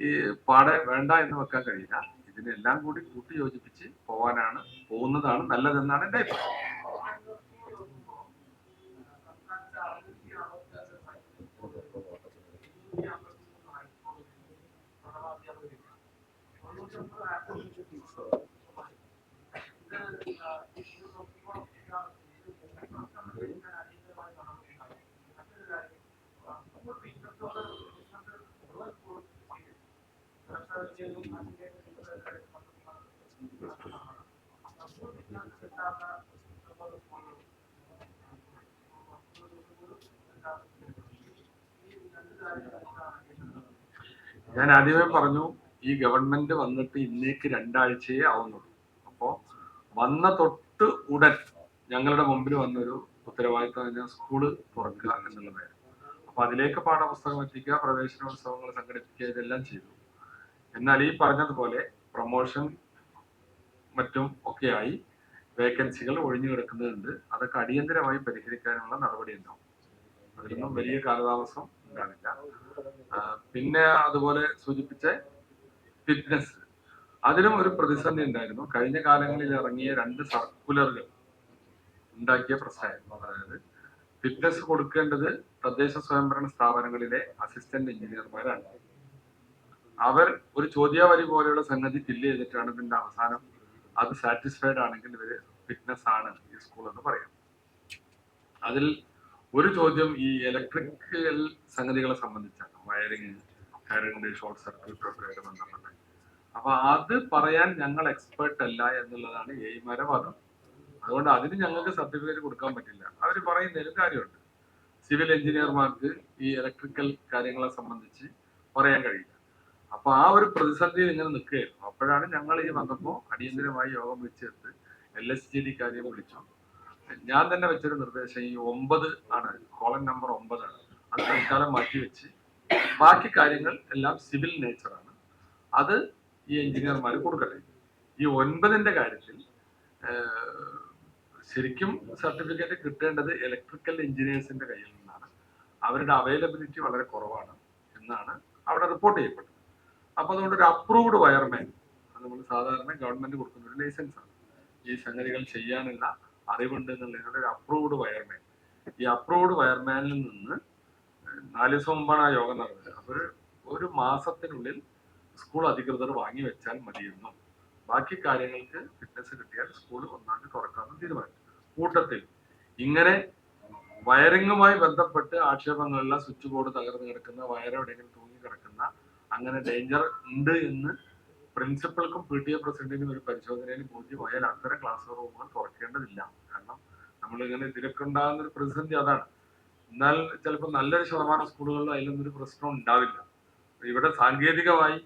ഈ പാടെ വേണ്ട എന്ന് വെക്കാൻ കഴിയില്ല. ഇതിനെല്ലാം കൂടി കൂട്ടി യോജിപ്പിച്ച് പോകുന്നതാണ് നല്ലതെന്നാണ് എൻ്റെ അഭിപ്രായം. ഞാൻ ആദ്യമേ പറഞ്ഞു, ഈ ഗവൺമെന്റ് വന്നിട്ട് ഇന്നേക്ക് 2 ആഴ്ചയേ ആവുന്നുള്ളൂ. അപ്പോ വന്ന തൊട്ട് ഉടൻ ഞങ്ങളുടെ മുമ്പിൽ വന്നൊരു ഉത്തരവാദിത്തം തന്നെ സ്കൂള് തുറക്കുക എന്നുള്ളതായിരുന്നു. അപ്പൊ അതിലേക്ക് പാഠപുസ്തകം എത്തിക്കുക, പ്രവേശനോത്സവങ്ങൾ സംഘടിപ്പിക്കുക, ഇതെല്ലാം ചെയ്തു. എന്നാൽ ഈ പറഞ്ഞതുപോലെ പ്രൊമോഷൻ മറ്റും ഒക്കെയായി വേക്കൻസികൾ ഒഴിഞ്ഞു കിടക്കുന്നുണ്ട്. അതൊക്കെ അടിയന്തരമായി പരിഹരിക്കാനുള്ള നടപടി ഉണ്ടാവും. അതിലൊന്നും വലിയ കാലതാമസം ഉണ്ടാവില്ല. പിന്നെ അതുപോലെ സൂചിപ്പിച്ച ഫിറ്റ്നസ്, അതിലും ഒരു പ്രതിസന്ധി ഉണ്ടായിരുന്നു. കഴിഞ്ഞ കാലങ്ങളിൽ ഇറങ്ങിയ 2 സർക്കുലറുകൾ ഉണ്ടാക്കിയ പ്രശ്നമായിരുന്നു. അതായത് ഫിറ്റ്നസ് കൊടുക്കേണ്ടത് തദ്ദേശ സ്വയംഭരണ സ്ഥാപനങ്ങളിലെ അസിസ്റ്റന്റ് എഞ്ചിനീയർമാരാണ്. അവർ ഒരു ചോദ്യാവലി പോലെയുള്ള സംഗതി ഫില്ല് ചെയ്തിട്ടാണ് ഇതിന്റെ അവസാനം അത് സാറ്റിസ്ഫൈഡ് ആണെങ്കിൽ ഇവര് ഫിറ്റ്നസ് ആണ് ഈ സ്കൂൾ എന്ന് പറയാം. അതിൽ ഒരു ചോദ്യം ഈ ഇലക്ട്രിക്കൽ സംഗതികളെ സംബന്ധിച്ചാണ്. വയറിങ്, കറണ്ട്, ഷോർട്ട് സർക്യൂട്ട് ഒക്കെ ആയിട്ട് ബന്ധപ്പെട്ട്. അപ്പൊ അത് പറയാൻ ഞങ്ങൾ എക്സ്പേർട്ട് അല്ല എന്നുള്ളതാണ് എയ്മാരെ വാദം. അതുകൊണ്ട് അതിന് ഞങ്ങൾക്ക് സർട്ടിഫിക്കറ്റ് കൊടുക്കാൻ പറ്റില്ല. അവർ പറയുന്നതിലും കാര്യമുണ്ട്. സിവിൽ എഞ്ചിനീയർമാർക്ക് ഈ ഇലക്ട്രിക്കൽ കാര്യങ്ങളെ സംബന്ധിച്ച് പറയാൻ കഴിയില്ല. അപ്പൊ ആ ഒരു പ്രതിസന്ധിയിൽ ഇങ്ങനെ നിൽക്കുകയായിരുന്നു. അപ്പോഴാണ് ഞങ്ങൾ ഈ വന്നപ്പോൾ അടിയന്തരമായി യോഗം വെച്ചെടുത്ത് LSGD കാര്യം വിളിച്ചു. ഞാൻ തന്നെ വെച്ചൊരു നിർദ്ദേശം ഈ 9 ആണ്, കോളൻ നമ്പർ 9 ആണ്. അത് തൽക്കാലം മാറ്റിവെച്ച് ബാക്കി കാര്യങ്ങൾ എല്ലാം സിവിൽ നേച്ചറാണ്, അത് ഈ എഞ്ചിനീയർമാർ കൊടുക്കട്ടെ. ഈ 9ന്റെ കാര്യത്തിൽ ശരിക്കും സർട്ടിഫിക്കറ്റ് കിട്ടേണ്ടത് ഇലക്ട്രിക്കൽ എഞ്ചിനീയേഴ്സിന്റെ കയ്യിൽ നിന്നാണ്. അവരുടെ അവൈലബിലിറ്റി വളരെ കുറവാണ് എന്നാണ് അവിടെ റിപ്പോർട്ട് ചെയ്യപ്പെട്ടത്. അപ്പൊ അതുകൊണ്ട് ഒരു അപ്രൂവ്ഡ് വയർമാൻ, അത് നമ്മൾ സാധാരണ ഗവൺമെന്റ് കൊടുക്കുന്ന ഒരു ലൈസൻസ് ആണ്. ഈ സംഗതികൾ ചെയ്യാനുള്ള അറിവുണ്ട് എന്നുള്ളതിനുള്ള ഒരു അപ്രൂവ്ഡ് വയർമാൻ. ഈ അപ്രൂവ്ഡ് വയർമാനിൽ നിന്ന് 4 ദിവസം മുമ്പാണ് ആ യോഗം നടന്നത്. അപ്പൊ ഒരു മാസത്തിനുള്ളിൽ സ്കൂൾ അധികൃതർ വാങ്ങി വെച്ചാൽ മതിയെന്നും ബാക്കി കാര്യങ്ങൾക്ക് ഫിറ്റ്നസ് കിട്ടിയാൽ സ്കൂൾ 1-ാം തീയതി തുറക്കാമെന്നും തീരുമാനിച്ചു. കൂട്ടത്തിൽ ഇങ്ങനെ വയറിങ്ങുമായി ബന്ധപ്പെട്ട് ആക്ഷേപങ്ങളുള്ള സ്വിച്ച് ബോർഡ് തകർന്നു കിടക്കുന്ന, വയറെവിടെയെങ്കിലും തൂങ്ങി കിടക്കുന്ന, അങ്ങനെ ഡേഞ്ചർ ഉണ്ട് എന്ന് പ്രിൻസിപ്പൽക്കും PTA പ്രസിഡന്റിനും ഒരു പരിശോധനയിൽ ബോധ്യമായാൽ അത്തരം ക്ലാസ് റൂമുകൾ തുറക്കേണ്ടതില്ല. കാരണം നമ്മളിങ്ങനെ ഇതിലൊക്കെ ഉണ്ടാകുന്ന ഒരു പ്രതിസന്ധി അതാണ്. എന്നാൽ ചിലപ്പോൾ നല്ലൊരു ശതമാനം സ്കൂളുകളിൽ അതിലൊന്നും ഒരു പ്രശ്നം ഉണ്ടാവില്ല. ഇവിടെ സാങ്കേതികമായി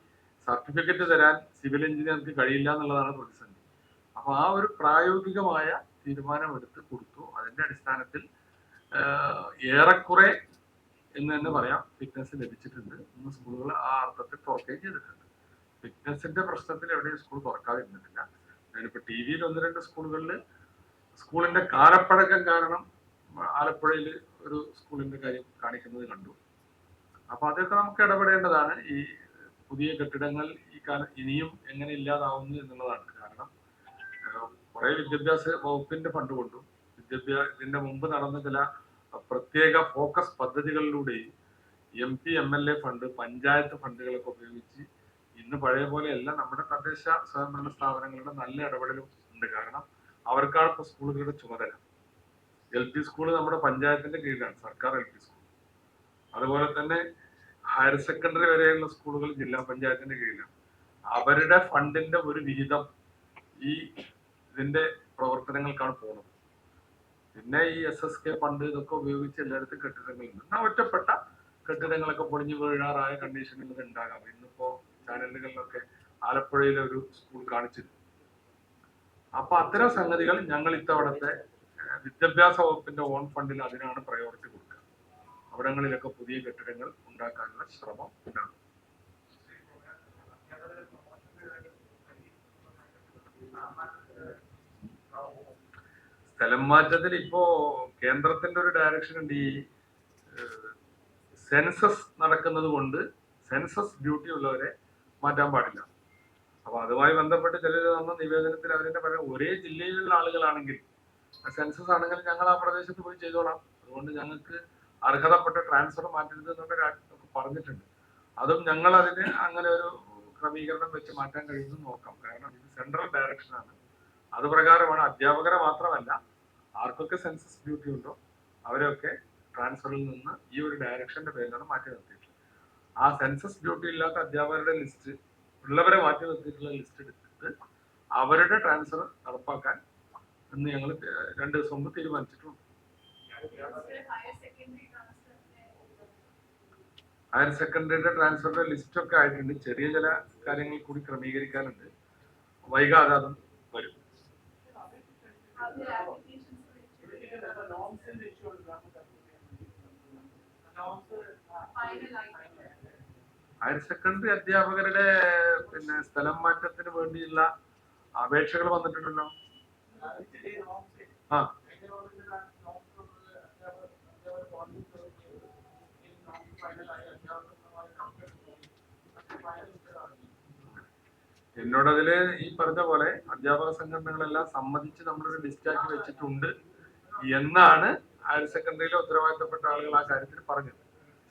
സർട്ടിഫിക്കറ്റ് തരാൻ സിവിൽ എഞ്ചിനീയർക്ക് കഴിയില്ല എന്നുള്ളതാണ് പ്രതിസന്ധി. അപ്പൊ ആ ഒരു പ്രായോഗികമായ തീരുമാനമെടുത്ത് കൊടുത്തു. അതിന്റെ അടിസ്ഥാനത്തിൽ ഏറെക്കുറെ എന്ന് തന്നെ പറയാം ഫിറ്റ്നസ് ലഭിച്ചിട്ടുണ്ട്. ഇന്ന് സ്കൂളുകൾ ആ അർത്ഥത്തിൽ തുറക്കുകയും ചെയ്തിട്ടുണ്ട്. ഫിറ്റ്നസിന്റെ പ്രശ്നത്തിൽ എവിടെയും സ്കൂൾ തുറക്കാതിരുന്നിട്ടില്ല. ഞാനിപ്പോ TV-യിൽ 1-2 സ്കൂളുകളിൽ സ്കൂളിന്റെ കാലപ്പഴക്കം കാരണം ആലപ്പുഴയിൽ ഒരു സ്കൂളിന്റെ കാര്യം കാണിക്കുന്നത് കണ്ടു. അപ്പൊ അതൊക്കെ നമുക്ക് ഇടപെടേണ്ടതാണ്. ഈ പുതിയ കെട്ടിടങ്ങൾ ഈ കാലം ഇനിയും എങ്ങനെ ഇല്ലാതാവുന്നു എന്നുള്ളതാണ്. കാരണം കുറെ വിദ്യാഭ്യാസ വകുപ്പിന്റെ ഫണ്ട് കൊണ്ടും ഇതിന്റെ മുമ്പ് നടന്ന ചില പ്രത്യേക ഫോക്കസ് പദ്ധതികളിലൂടെയും MP MLA ഫണ്ട്, പഞ്ചായത്ത് ഫണ്ടുകളൊക്കെ ഉപയോഗിച്ച് ഇന്ന് പഴയ പോലെയല്ല നമ്മുടെ തദ്ദേശ സ്വയംഭരണ സ്ഥാപനങ്ങളുടെ നല്ല ഇടപെടലും ഉണ്ട്. കാരണം അവർക്കാണ് ഇപ്പൊ സ്കൂളുകളുടെ ചുമതല. LP സ്കൂൾ നമ്മുടെ പഞ്ചായത്തിന്റെ കീഴിലാണ്, സർക്കാർ LP സ്കൂൾ. അതുപോലെ തന്നെ ഹയർ സെക്കൻഡറി വരെയുള്ള സ്കൂളുകൾ ജില്ലാ പഞ്ചായത്തിന്റെ കീഴിലാണ്. അവരുടെ ഫണ്ടിന്റെ ഒരു വിഹിതം ഈ ഇതിന്റെ പ്രവർത്തനങ്ങൾക്കാണ് പോകുന്നത്. പിന്നെ ഈ SSK ഫണ്ട് ഇതൊക്കെ ഉപയോഗിച്ച് എല്ലായിടത്തും കെട്ടിടങ്ങളുണ്ട്. എന്നാൽ ഒറ്റപ്പെട്ട കെട്ടിടങ്ങളൊക്കെ പൊളിഞ്ഞു വീഴാറായ കണ്ടീഷനുകൾ ഉണ്ടാകാം. ഇന്നിപ്പോ ചാനലുകളിലൊക്കെ ആലപ്പുഴയിലെ ഒരു സ്കൂൾ കാണിച്ചിരുന്നു. അപ്പൊ അത്തരം സംഗതികൾ ഞങ്ങൾ ഇത്തവണത്തെ വിദ്യാഭ്യാസ വകുപ്പിന്റെ ഓൺ ഫണ്ടിൽ അതിനാണ് പ്രയോറിറ്റി കൊടുക്കുക. അവിടങ്ങളിലൊക്കെ പുതിയ കെട്ടിടങ്ങൾ ഉണ്ടാക്കാനുള്ള ശ്രമം ഉണ്ടാകും. സ്ഥലം മാറ്റത്തിൽ ഇപ്പോ കേന്ദ്രത്തിന്റെ ഒരു ഡയറക്ഷൻ ഉണ്ട്. ഈ സെൻസസ് നടക്കുന്നത് കൊണ്ട് സെൻസസ് ഡ്യൂട്ടി ഉള്ളവരെ മാറ്റാൻ പാടില്ല. അപ്പൊ അതുമായി ബന്ധപ്പെട്ട് ചിലർ തന്ന നിവേദനത്തിൽ അവരുടെ പറയാം, ഒരേ ജില്ലയിലുള്ള ആളുകളാണെങ്കിൽ സെൻസസ് ആണെങ്കിൽ ഞങ്ങൾ ആ പ്രദേശത്ത് പോയി ചെയ്തോളാം, അതുകൊണ്ട് ഞങ്ങൾക്ക് അർഹതപ്പെട്ട ട്രാൻസ്ഫർ മാറ്റരുത് എന്നൊക്കെ പറഞ്ഞിട്ടുണ്ട്. അതും ഞങ്ങൾ അതിന് അങ്ങനെ ഒരു ക്രമീകരണം വെച്ച് മാറ്റാൻ കഴിയുമെന്ന് നോക്കാം. കാരണം ഇത് സെൻട്രൽ ഡയറക്ഷനാണ്. അത് പ്രകാരമാണ് അധ്യാപകരെ മാത്രമല്ല ആർക്കൊക്കെ സെൻസസ് ഡ്യൂട്ടി ഉണ്ടോ അവരൊക്കെ ട്രാൻസ്ഫറിൽ നിന്ന് ഈ ഒരു ഡയറക്ഷന്റെ പേരിലാണ് മാറ്റി നിർത്തിയിട്ടുള്ളത്. ആ സെൻസസ് ഡ്യൂട്ടി ഇല്ലാത്ത അധ്യാപകരുടെ ലിസ്റ്റ് ഉള്ളവരെ മാറ്റി നിർത്തിയിട്ടുള്ള ലിസ്റ്റ് എടുത്തിട്ട് അവരുടെ ട്രാൻസ്ഫർ നടപ്പാക്കാൻ ഇന്ന് ഞങ്ങൾ 2 ദിവസം മുമ്പ് തീരുമാനിച്ചിട്ടുണ്ട്. ഹയർ സെക്കൻഡറിയുടെ ട്രാൻസ്ഫറിന്റെ ലിസ്റ്റ് ഒക്കെ ആയിട്ടുണ്ട്. ചെറിയ ചില കാര്യങ്ങൾ കൂടി ക്രമീകരിക്കാനുണ്ട്. വൈകാതെ അതും വരും. ഹയർ സെക്കൻഡറി അധ്യാപകരുടെ പിന്നെ സ്ഥലം മാറ്റത്തിന് വേണ്ടിയുള്ള അപേക്ഷകൾ വന്നിട്ടുണ്ടല്ലോ. ആ എന്നോടതില് ഈ പറഞ്ഞ പോലെ അധ്യാപക സംഘടനകളെല്ലാം സമ്മതിച്ച് നമ്മളൊരു ലിസ്റ്റാക്കി വെച്ചിട്ടുണ്ട് എന്നാണ് ഹയർ സെക്കൻഡറിയിലെ ഉത്തരവാദിത്തപ്പെട്ട ആളുകൾ ആ കാര്യത്തിൽ പറഞ്ഞത്.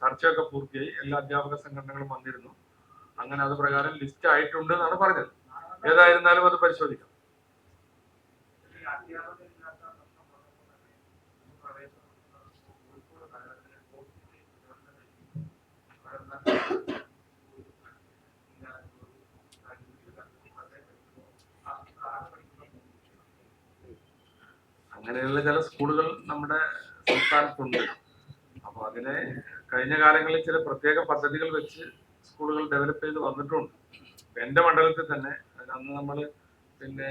ചർച്ചയൊക്കെ പൂർത്തിയായി, എല്ലാ അധ്യാപക സംഘടനകളും വന്നിരുന്നു. അങ്ങനെ അത് പ്രകാരം ലിസ്റ്റ് ആയിട്ടുണ്ട് എന്നാണ് പറഞ്ഞത്. ഏതായിരുന്നാലും അത് പരിശോധിക്കാം. അങ്ങനെയുള്ള ചില സ്കൂളുകൾ നമ്മുടെ സംസ്ഥാനത്തുണ്ട്. അപ്പൊ അതിനെ കഴിഞ്ഞ കാലങ്ങളിൽ ചില പ്രത്യേക പദ്ധതികൾ വെച്ച് സ്കൂളുകൾ ഡെവലപ്പ് ചെയ്ത് വന്നിട്ടുണ്ട്. എന്റെ മണ്ഡലത്തിൽ തന്നെ അന്ന് നമ്മൾ പിന്നെ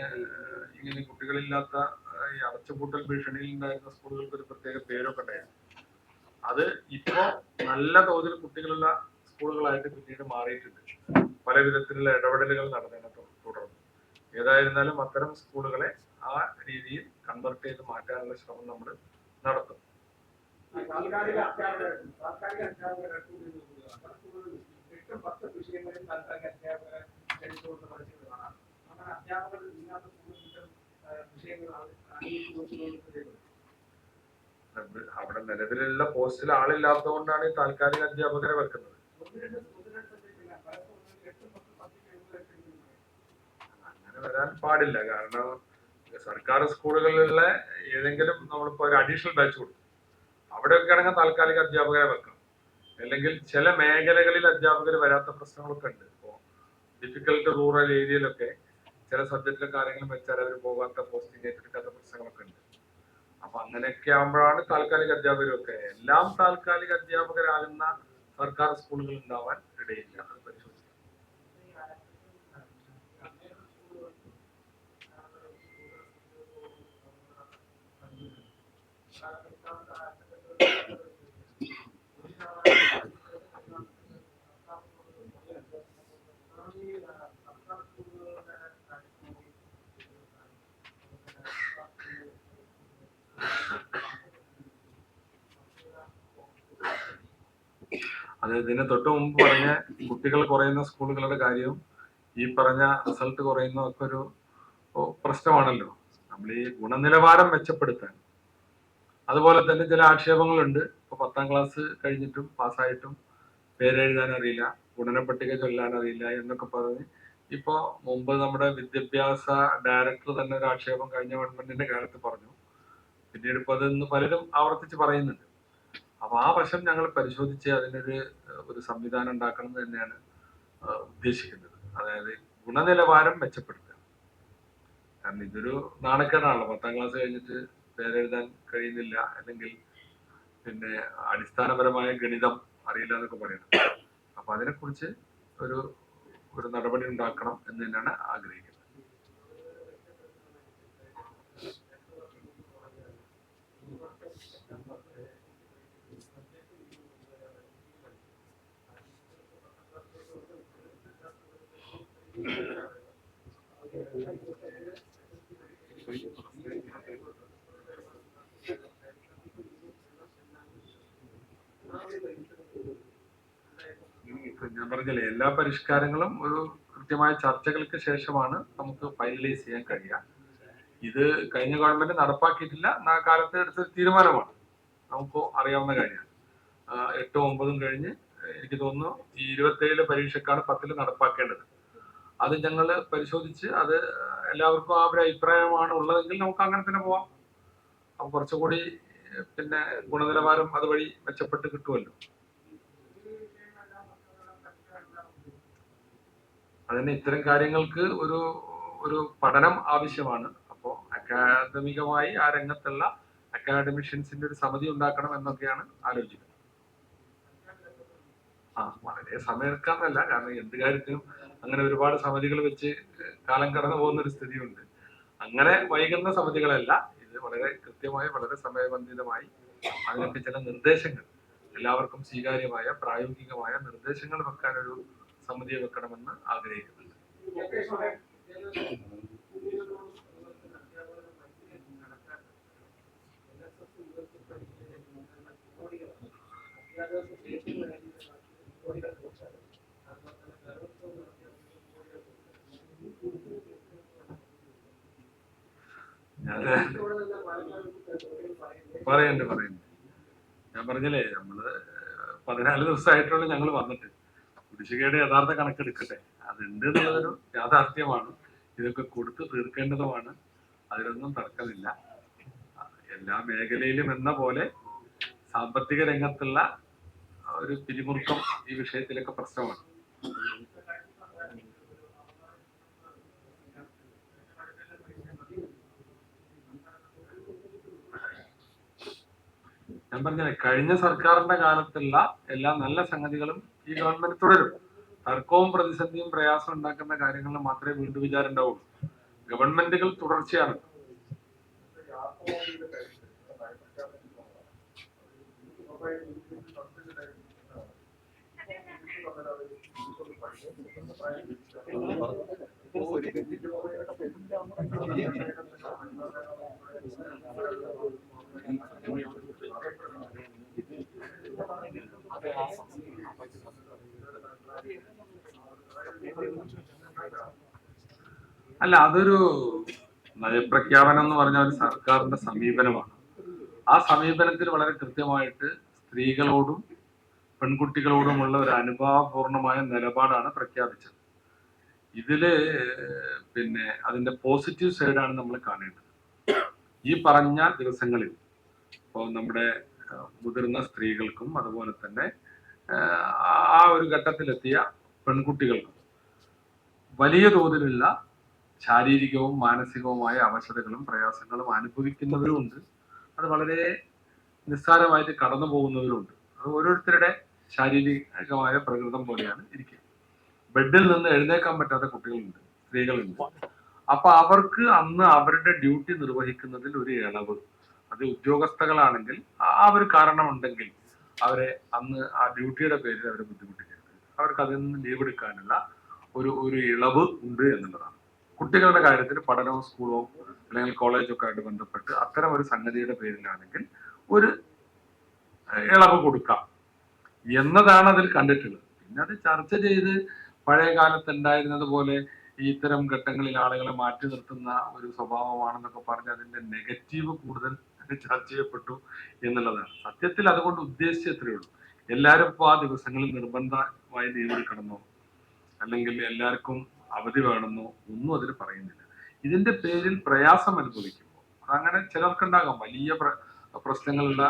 ഇങ്ങനെ കുട്ടികളില്ലാത്ത ഈ അടച്ചുപൂട്ടൽ ഭീഷണിയിൽ ഉണ്ടായിരുന്ന സ്കൂളുകൾക്ക് ഒരു പ്രത്യേക പേരൊക്കെ ഉണ്ടായിരുന്നു. അത് ഇപ്പോ നല്ല തോതിൽ കുട്ടികളുള്ള സ്കൂളുകളായിട്ട് പിന്നീട് മാറിയിട്ടുണ്ട്. പല വിധത്തിലുള്ള ഇടപെടലുകൾ നടന്നതിനെ തുടർന്ന്. ഏതായിരുന്നാലും അത്തരം സ്കൂളുകളെ ആ രീതിയിൽ കൺവെർട്ട് ചെയ്ത് മാറ്റാനുള്ള ശ്രമം നമ്മൾ നടത്തും. താൽക്കാലിക അധ്യാപകർ 8-10 വിഷയങ്ങളിൽ താൽക്കാലിക അധ്യാപകരെ എടുത്തുകൊണ്ട് പഠിച്ചത് കാണാം. അങ്ങനെ അധ്യാപകർ ഇല്ലാത്ത വിഷയങ്ങളാണ് അവിടെ നിലവിലുള്ള പോസ്റ്റിൽ ആളില്ലാത്തത് കൊണ്ടാണ് ഈ താൽക്കാലിക അധ്യാപകരെ വെക്കുന്നത്. അങ്ങനെ വരാൻ പാടില്ല. കാരണം സർക്കാർ സ്കൂളുകളിലുള്ള ഏതെങ്കിലും നമ്മളിപ്പോ ഒരു അഡീഷണൽ ബാച്ച് കൊടുക്കും, അവിടെയൊക്കെ ആണെങ്കിൽ താൽക്കാലിക അധ്യാപകരെ വെക്കാം. അല്ലെങ്കിൽ ചില മേഖലകളിൽ അധ്യാപകർ വരാത്ത പ്രശ്നങ്ങളൊക്കെ ഉണ്ട്. ഇപ്പോ ഡിഫിക്കൽട്ട് റൂറൽ ഏരിയയിലൊക്കെ ചില സബ്ജക്റ്റിലെ കാര്യങ്ങൾ വെച്ചാൽ അവർ പോകാത്ത, പോസ്റ്റിംഗ് ഏറ്റെടുക്കാത്ത പ്രശ്നങ്ങളൊക്കെ ഉണ്ട്. അപ്പൊ അങ്ങനെയൊക്കെ ആകുമ്പോഴാണ് താൽക്കാലിക അധ്യാപകരൊക്കെ. എല്ലാം താൽക്കാലിക അധ്യാപകരാകുന്ന സർക്കാർ സ്കൂളുകൾ ഉണ്ടാവാൻ ഇടയില്ല. അത് പരിശോധിക്കാം. അത് ഇതിന് തൊട്ട് മുമ്പ് പറഞ്ഞ കുട്ടികൾ കുറയുന്ന സ്കൂളുകളുടെ കാര്യവും ഈ പറഞ്ഞ റിസൾട്ട് കുറയുന്ന ഒക്കെ ഒരു പ്രശ്നമാണല്ലോ. നമ്മൾ ഈ ഗുണനിലവാരം മെച്ചപ്പെടുത്താൻ, അതുപോലെ തന്നെ ചില ആക്ഷേപങ്ങളുണ്ട്. ഇപ്പൊ 10ാം ക്ലാസ് കഴിഞ്ഞിട്ടും പാസ്സായിട്ടും പേരെഴുതാൻ അറിയില്ല, ഗുണന പട്ടിക ചൊല്ലാൻ അറിയില്ല എന്നൊക്കെ പറഞ്ഞ് ഇപ്പോ മുമ്പ് നമ്മുടെ വിദ്യാഭ്യാസ ഡയറക്ടർ തന്നെ ഒരു ആക്ഷേപം കഴിഞ്ഞ ഗവൺമെന്റിന്റെ കാലത്ത് പറഞ്ഞു. പിന്നീട് ഇപ്പൊ അതൊന്ന് പലരും ആവർത്തിച്ച് പറയുന്നുണ്ട്. അപ്പൊ ആ വശം ഞങ്ങൾ പരിശോധിച്ച് അതിനൊരു സംവിധാനം ഉണ്ടാക്കണം എന്ന് തന്നെയാണ് ഉദ്ദേശിക്കുന്നത്. അതായത് ഗുണനിലവാരം മെച്ചപ്പെടുത്തുക. കാരണം ഇതൊരു നാണക്കേടാണല്ലോ, 10ാം ക്ലാസ് കഴിഞ്ഞിട്ട് പേരെഴുതാൻ കഴിയുന്നില്ല, അല്ലെങ്കിൽ പിന്നെ അടിസ്ഥാനപരമായ ഗണിതം അറിയില്ല എന്നൊക്കെ പറയുന്നത്. അപ്പൊ അതിനെക്കുറിച്ച് ഒരു നടപടി ഉണ്ടാക്കണം എന്ന് തന്നെയാണ് ആഗ്രഹിക്കുന്നത്. ഞാൻ പറഞ്ഞില്ലേ, എല്ലാ പരിഷ്കാരങ്ങളും ഒരു കൃത്യമായ ചർച്ചകൾക്ക് ശേഷമാണ് നമുക്ക് ഫൈനലൈസ് ചെയ്യാൻ കഴിയുക. ഇത് കഴിഞ്ഞ ഗവൺമെന്റ് നടപ്പാക്കിയിട്ടില്ല. ആ കാലത്ത് എടുത്ത തീരുമാനമാണ്, നമുക്ക് അറിയാവുന്ന കാര്യമാണ്. 8ഉം 9ഉം കഴിഞ്ഞ് എനിക്ക് തോന്നുന്നു ഈ 27 പരീക്ഷക്കാണ് 10ൽ നടപ്പാക്കേണ്ടത്. അത് ഞങ്ങൾ പരിശോധിച്ച് അത് എല്ലാവർക്കും ആ ഒരു അഭിപ്രായമാണ് ഉള്ളതെങ്കിൽ നമുക്ക് അങ്ങനെ തന്നെ പോവാം. അപ്പൊ കുറച്ചുകൂടി പിന്നെ ഗുണനിലവാരം അതുവഴി മെച്ചപ്പെട്ട് കിട്ടുമല്ലോ. അതിന് ഇത്തരം കാര്യങ്ങൾക്ക് ഒരു പഠനം ആവശ്യമാണ്. അപ്പോൾ അക്കാദമികമായി ആ രംഗത്തുള്ള അക്കാഡമിഷ്യൻസിന്റെ ഒരു സമിതി ഉണ്ടാക്കണം എന്നൊക്കെയാണ് ആലോചിക്കുന്നത്. വളരെ സമയമെടുക്കാന്നല്ല, കാരണം എന്ത് കാര്യത്തിനും അങ്ങനെ ഒരുപാട് സമിതികൾ വെച്ച് കാലം കടന്നു പോകുന്ന ഒരു സ്ഥിതിയുണ്ട്. അങ്ങനെ വൈകുന്ന സമിതികളല്ല ഇത്. വളരെ കൃത്യമായി, വളരെ സമയബന്ധിതമായി അതിനൊക്കെ ചില നിർദ്ദേശങ്ങൾ, എല്ലാവർക്കും സ്വീകാര്യമായ പ്രായോഗികമായ നിർദ്ദേശങ്ങൾ വെക്കാനൊരു സമിതിയെ വെക്കണമെന്ന് ആഗ്രഹിക്കുന്നുണ്ട്. പറയുന്നുണ്ട്. ഞാൻ പറഞ്ഞില്ലേ, നമ്മള് 14 ദിവസമായിട്ടുള്ള ഞങ്ങൾ വന്നിട്ട് കുടിശ്ശികയുടെ യഥാർത്ഥ കണക്കെടുക്കട്ടെ. അതുണ്ട് എന്നുള്ളതൊരു യാഥാർത്ഥ്യമാണ്. ഇതൊക്കെ കൊടുത്തു തീർക്കേണ്ടതുമാണ്. അതിലൊന്നും തർക്കമില്ല. എല്ലാ മേഖലയിലും എന്ന പോലെ സാമ്പത്തിക രംഗത്തുള്ള ഒരു പിരിമുറുക്കം ഈ വിഷയത്തിലൊക്കെ പ്രശ്നമാണ്. ഞാൻ പറഞ്ഞില്ലേ, കഴിഞ്ഞ സർക്കാരിന്റെ കാലത്തുള്ള എല്ലാ നല്ല സംഗതികളും ഈ ഗവൺമെന്റ് തുടരും. തർക്കവും പ്രതിസന്ധിയും പ്രയാസം ഉണ്ടാക്കുന്ന കാര്യങ്ങളിൽ മാത്രമേ വീണ്ടും വിചാരം ഉണ്ടാവുള്ളൂ. ഗവൺമെന്റുകൾ തുടർച്ചയാണ്. അല്ല, അതൊരു നയപ്രഖ്യാപനം എന്ന് പറഞ്ഞ ഒരു സർക്കാരിന്റെ സമീപനമാണ്. ആ സമീപനത്തിൽ വളരെ കൃത്യമായിട്ട് സ്ത്രീകളോടും പെൺകുട്ടികളോടുമുള്ള ഒരു അനുഭാവപൂർണമായ നിലപാടാണ് പ്രഖ്യാപിച്ചത്. ഇതില് അതിന്റെ പോസിറ്റീവ് സൈഡാണ് നമ്മൾ കാണേണ്ടത്. ഈ പറഞ്ഞ ദിവസങ്ങളിൽ ഇപ്പോൾ നമ്മുടെ മുതിർന്ന സ്ത്രീകൾക്കും അതുപോലെ തന്നെ ആ ഒരു ഘട്ടത്തിലെത്തിയ പെൺകുട്ടികൾക്കും വലിയ തോതിലുള്ള ശാരീരികവും മാനസികവുമായ അവശതകളും പ്രയാസങ്ങളും അനുഭവിക്കുന്നവരുമുണ്ട്. അത് വളരെ നിസ്സാരമായിട്ട് കടന്നു പോകുന്നവരുമുണ്ട്. അത് ഓരോരുത്തരുടെ ശാരീരികമായ പ്രകൃതം പോലെയാണ് ഇരിക്കുക. ബെഡിൽ നിന്ന് എഴുന്നേക്കാൻ പറ്റാത്ത കുട്ടികളുണ്ട്, സ്ത്രീകളുണ്ട്. അപ്പൊ അവർക്ക് അന്ന് അവരുടെ ഡ്യൂട്ടി നിർവഹിക്കുന്നതിൽ ഒരു ഇളവ്, അത് ഉദ്യോഗസ്ഥകളാണെങ്കിൽ ആ ഒരു കാരണമുണ്ടെങ്കിൽ അവരെ അന്ന് ആ ഡ്യൂട്ടിയുടെ പേരിൽ അവരെ ബുദ്ധിമുട്ടിക്കരുത്. അവർക്ക് അതിൽ നിന്ന് ലീവ് എടുക്കാനുള്ള ഒരു ഇളവ് ഉണ്ട് എന്നുള്ളതാണ്. കുട്ടികളുടെ കാര്യത്തിൽ പഠനവും സ്കൂളോ അല്ലെങ്കിൽ കോളേജൊക്കെ ആയിട്ട് ബന്ധപ്പെട്ട് അത്തരം ഒരു സംഗതിയുടെ പേരിലാണെങ്കിൽ ഒരു ഇളവ് കൊടുക്കാം എന്നതാണ് അതിൽ കണ്ടിട്ടുള്ളത്. പിന്നെ അത് ചർച്ച ചെയ്ത് പഴയ കാലത്ത് ഉണ്ടായിരുന്നത് പോലെ ഇത്തരം ഘട്ടങ്ങളിൽ ആളുകളെ മാറ്റി നിർത്തുന്ന ഒരു സ്വഭാവമാണെന്നൊക്കെ പറഞ്ഞ് അതിന്റെ നെഗറ്റീവ് കൂടുതൽ ചർച്ച ചെയ്യപ്പെട്ടു എന്നുള്ളതാണ്. സത്യത്തിൽ അതുകൊണ്ട് ഉദ്ദേശിച്ച എത്രയേ ഉള്ളൂ. എല്ലാവരും ഇപ്പോൾ ആ ദിവസങ്ങളിൽ നിർബന്ധമായി ലീവ് എടുക്കണമെന്നോ അല്ലെങ്കിൽ എല്ലാവർക്കും അവധി വേണമെന്നോ ഒന്നും അതിൽ പറയുന്നില്ല. ഇതിന്റെ പേരിൽ പ്രയാസം അനുഭവിക്കുമ്പോൾ അതങ്ങനെ ചിലർക്കുണ്ടാകാം, വലിയ പ്രശ്നങ്ങളുള്ള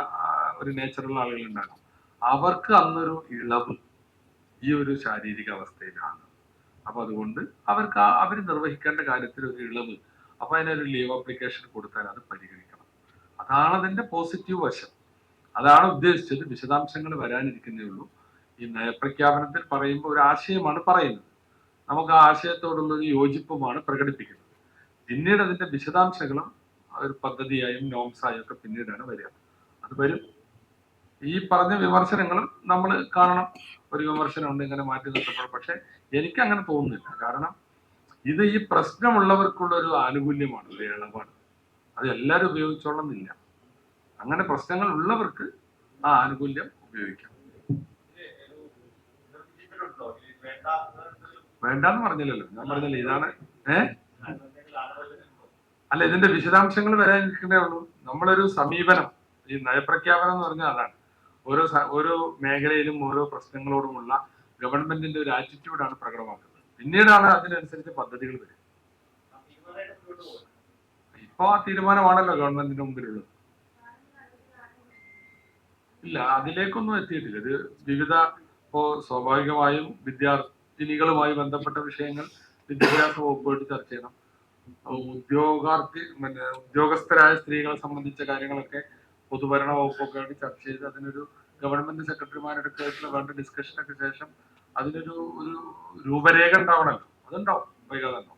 ഒരു നേച്ചറുള്ള ആളുകൾ ഉണ്ടാകാം. അവർക്ക് അന്നൊരു ഇളവ് ഈ ഒരു ശാരീരിക അവസ്ഥയിലാണ്. അപ്പൊ അതുകൊണ്ട് അവർക്ക് അവർ നിർവഹിക്കേണ്ട കാര്യത്തിൽ ഒരു ഇളവ്, അപ്പൊ അതിനൊരു ലീവ് ആപ്ലിക്കേഷൻ കൊടുത്താൽ അത് പരിഗണിക്കണം. അതാണ് അതിന്റെ പോസിറ്റീവ് വശം. അതാണ് ഉദ്ദേശിച്ചത്. വിശദാംശങ്ങൾ വരാനിരിക്കുന്നേ ഉള്ളൂ. ഈ നയപ്രഖ്യാപനത്തിൽ പറയുമ്പോൾ ഒരു ആശയമാണ് പറയുന്നത്. നമുക്ക് ആ ആശയത്തോടുള്ള ഒരു യോജിപ്പുമാണ് പ്രകടിപ്പിക്കുന്നത്. പിന്നീട് അതിന്റെ വിശദാംശങ്ങളും ഒരു പദ്ധതിയായും നോംസായും ഒക്കെ പിന്നീടാണ് വരിക. അത് വരും. ഈ പറഞ്ഞ വിമർശനങ്ങളും നമ്മൾ കാണണം. ഒരു വിമർശനമുണ്ട് ഇങ്ങനെ മാറ്റി നിർത്തപ്പെടും. പക്ഷെ എനിക്ക് അങ്ങനെ തോന്നുന്നില്ല. കാരണം ഇത് ഈ പ്രശ്നമുള്ളവർക്കുള്ള ഒരു ആനുകൂല്യമാണ്, ഒരു ഇളവാണ്. അത് എല്ലാവരും ഉപയോഗിച്ചോളന്നില്ല. അങ്ങനെ പ്രശ്നങ്ങൾ ഉള്ളവർക്ക് ആ ആനുകൂല്യം ഉപയോഗിക്കാം. വേണ്ടാന്ന് പറഞ്ഞില്ലല്ലോ. ഞാൻ പറഞ്ഞില്ല ഇതാണ്. അല്ല, ഇതിന്റെ വിശദാംശങ്ങൾ വരാനിരിക്കുന്നേ ഉള്ളൂ. നമ്മളൊരു സമീപനം, ഈ നയപ്രഖ്യാപനം എന്ന് പറഞ്ഞാൽ അതാണ്. ഓരോ മേഖലയിലും ഓരോ പ്രശ്നങ്ങളോടുമുള്ള ഗവൺമെന്റിന്റെ ഒരു ആറ്റിറ്റ്യൂഡാണ് പ്രകടമാക്കുന്നത്. പിന്നീടാണ് അതിനനുസരിച്ച് പദ്ധതികൾ വരിക. ഇപ്പൊ ആ തീരുമാനമാണല്ലോ ഗവൺമെന്റിന്റെ മുമ്പിലുള്ളത്. ഇല്ല, അതിലേക്കൊന്നും എത്തിയിട്ടില്ല. ഇത് വിവിധ സ്വാഭാവികമായും വിദ്യാർത്ഥിനികളുമായി ബന്ധപ്പെട്ട വിഷയങ്ങൾ വിദ്യാഭ്യാസ വകുപ്പായിട്ട് ചർച്ച ചെയ്യണം. ഉദ്യോഗസ്ഥരായ സ്ത്രീകളെ സംബന്ധിച്ച കാര്യങ്ങളൊക്കെ പൊതുഭരണ വകുപ്പൊക്കെ ആയിട്ട് ചർച്ച ചെയ്ത് അതിനൊരു ഗവൺമെന്റ് സെക്രട്ടറിമാരുടെ ആയിട്ടുള്ള വേണ്ട ഡിസ്കഷനൊക്കെ ശേഷം അതിനൊരു രൂപരേഖ ഉണ്ടാവണമല്ലോ. അതുണ്ടാവും, വൈകാതെ ഉണ്ടാവും.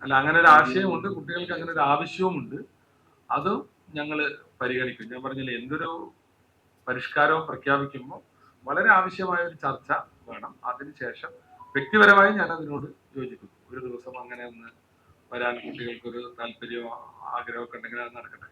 അല്ല, അങ്ങനെ ഒരു ആശയമുണ്ട്, കുട്ടികൾക്ക് അങ്ങനെ ഒരു ആവശ്യവുമുണ്ട്. അതും ഞങ്ങൾ പരിഗണിക്കും. ഞാൻ പറഞ്ഞില്ലേ, എന്തൊരു പരിഷ്കാരവും പ്രഖ്യാപിക്കുമ്പോൾ വളരെ ആവശ്യമായ ഒരു ചർച്ച വേണം. അതിനുശേഷം വ്യക്തിപരമായി ഞാൻ അതിനോട് യോജിക്കുന്നു. ഒരു ദിവസം അങ്ങനെ ഒന്ന് വരാൻ കുട്ടികൾക്കൊരു താല്പര്യമോ ആഗ്രഹമൊക്കെ ഉണ്ടെങ്കിൽ അത് നടക്കട്ടെ.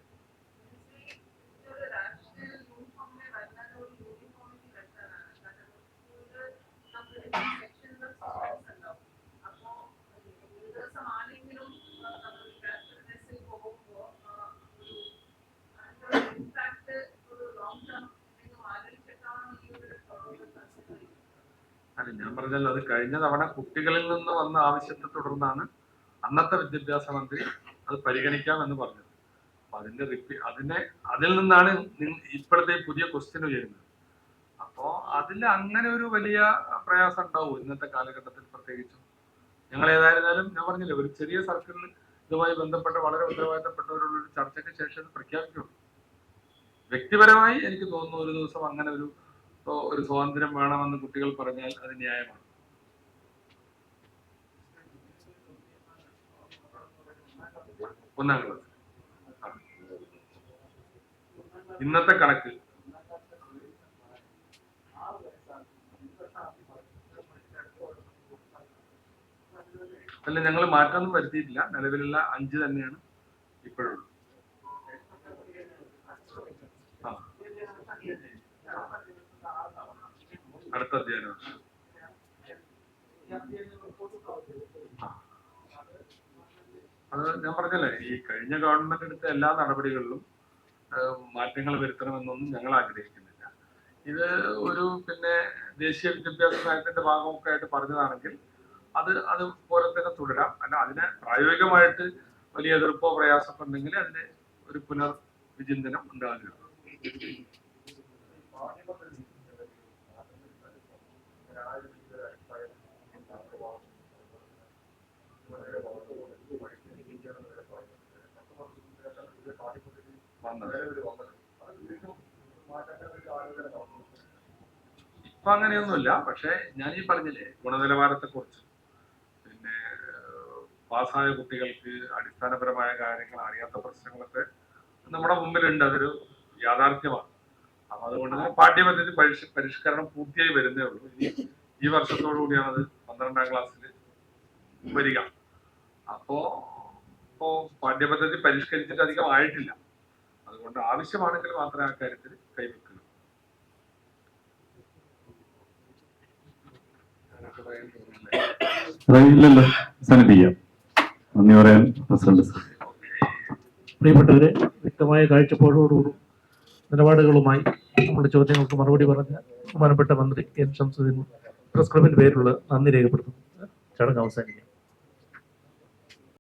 അല്ല, ഞാൻ പറഞ്ഞല്ലോ, അത് കഴിഞ്ഞ തവണ കുട്ടികളിൽ നിന്ന് വന്ന ആവശ്യത്തെ തുടർന്നാണ് അന്നത്തെ വിദ്യാഭ്യാസ മന്ത്രി അത് പരിഗണിക്കാമെന്ന് പറഞ്ഞത്. അപ്പൊ അതിൽ നിന്നാണ് ഇപ്പോഴത്തെ പുതിയ ക്വസ്റ്റ്യൻ ഉയരുന്നത്. അപ്പോ അതിൽ അങ്ങനെ ഒരു വലിയ പ്രയാസം ഉണ്ടാവും ഇന്നത്തെ കാലഘട്ടത്തിൽ. പ്രത്യേകിച്ചും ഞങ്ങൾ ഏതായിരുന്നാലും, ഞാൻ പറഞ്ഞില്ലേ, ഒരു ചെറിയ സർക്കിളിൽ ഇതുമായി ബന്ധപ്പെട്ട വളരെ ഉത്തരവാദിത്തപ്പെട്ടവരുള്ള ഒരു ചർച്ചയ്ക്ക് ശേഷം പ്രഖ്യാപിക്കുള്ളൂ. വ്യക്തിപരമായി എനിക്ക് തോന്നുന്നു ഒരു ദിവസം അങ്ങനെ ഒരു സ്വാതന്ത്ര്യം വേണമെന്ന് കുട്ടികൾ പറഞ്ഞാൽ അത് ന്യായമാണ്. ഒന്നാം ക്ലാസ് ഇന്നത്തെ കണക്ക് അല്ല, ഞങ്ങൾ മാറ്റമൊന്നും വരുത്തിയിട്ടില്ല. നിലവിലുള്ള 5 തന്നെയാണ് ഇപ്പോഴുള്ളത്. അടുത്ത അധ്യയന വർഷം അത് ഞാൻ പറഞ്ഞല്ലേ, ഈ കഴിഞ്ഞ ഗവൺമെന്റ് എടുത്ത എല്ലാ നടപടികളിലും മാറ്റങ്ങൾ വരുത്തണമെന്നൊന്നും ഞങ്ങൾ ആഗ്രഹിക്കുന്നില്ല. ഇത് ഒരു ദേശീയ വിദ്യാഭ്യാസ നയത്തിന്റെ ഭാഗമൊക്കെ ആയിട്ട് പറഞ്ഞതാണെങ്കിൽ അത് പോലെ തന്നെ തുടരാം. അല്ല, അതിനെ പ്രായോഗികമായിട്ട് വലിയ എതിർപ്പോ പ്രയാസമോ ഉണ്ടെങ്കിൽ അതിന് ഒരു പുനർവിചിന്തനം ഉണ്ടാകുക. ഇപ്പൊ അങ്ങനെയൊന്നുമില്ല. പക്ഷെ ഞാൻ ഈ പറഞ്ഞില്ലേ, ഗുണനിലവാരത്തെ കുറിച്ച്, പാസ്സായ കുട്ടികൾക്ക് അടിസ്ഥാനപരമായ കാര്യങ്ങൾ അറിയാത്ത പ്രശ്നങ്ങളൊക്കെ നമ്മുടെ മുമ്പിലുണ്ട്. അതൊരു യാഥാർത്ഥ്യമാണ്. അപ്പൊ അതുകൊണ്ട് തന്നെ പാഠ്യപദ്ധതി പരിഷ്കരണം പൂർത്തിയായി വരുന്നേ ഉള്ളൂ. ഈ വർഷത്തോടു കൂടിയാണ് അത് 12ാം ക്ലാസ്സിൽ വരിക. ഇപ്പോ പാഠ്യപദ്ധതി പരിഷ്കരിച്ചിട്ട് അധികം ആയിട്ടില്ല. അതുകൊണ്ട് ആവശ്യമാണെങ്കിൽ മാത്രമേ ആ കാര്യത്തിൽ കൈവെക്കുക. ഇല്ലല്ലോ, സന്നിധിക്കാം. നന്ദി പറയാൻ പ്രസിഡന്റ്. പ്രിയപ്പെട്ടവരെ, വ്യക്തമായ കാഴ്ചപ്പാടോടുകൂടി നിലപാടുകളുമായി നമ്മുടെ ചോദ്യങ്ങൾക്ക് മറുപടി പറഞ്ഞ ബഹുമാനപ്പെട്ട മന്ത്രി എൻ ശംസുദ്ദീൻ പ്രസ് ക്ലബിന്റെ പേരിലുള്ള നന്ദി രേഖപ്പെടുത്തുന്നു. ചടങ്ങ് അവസാനിക്കും.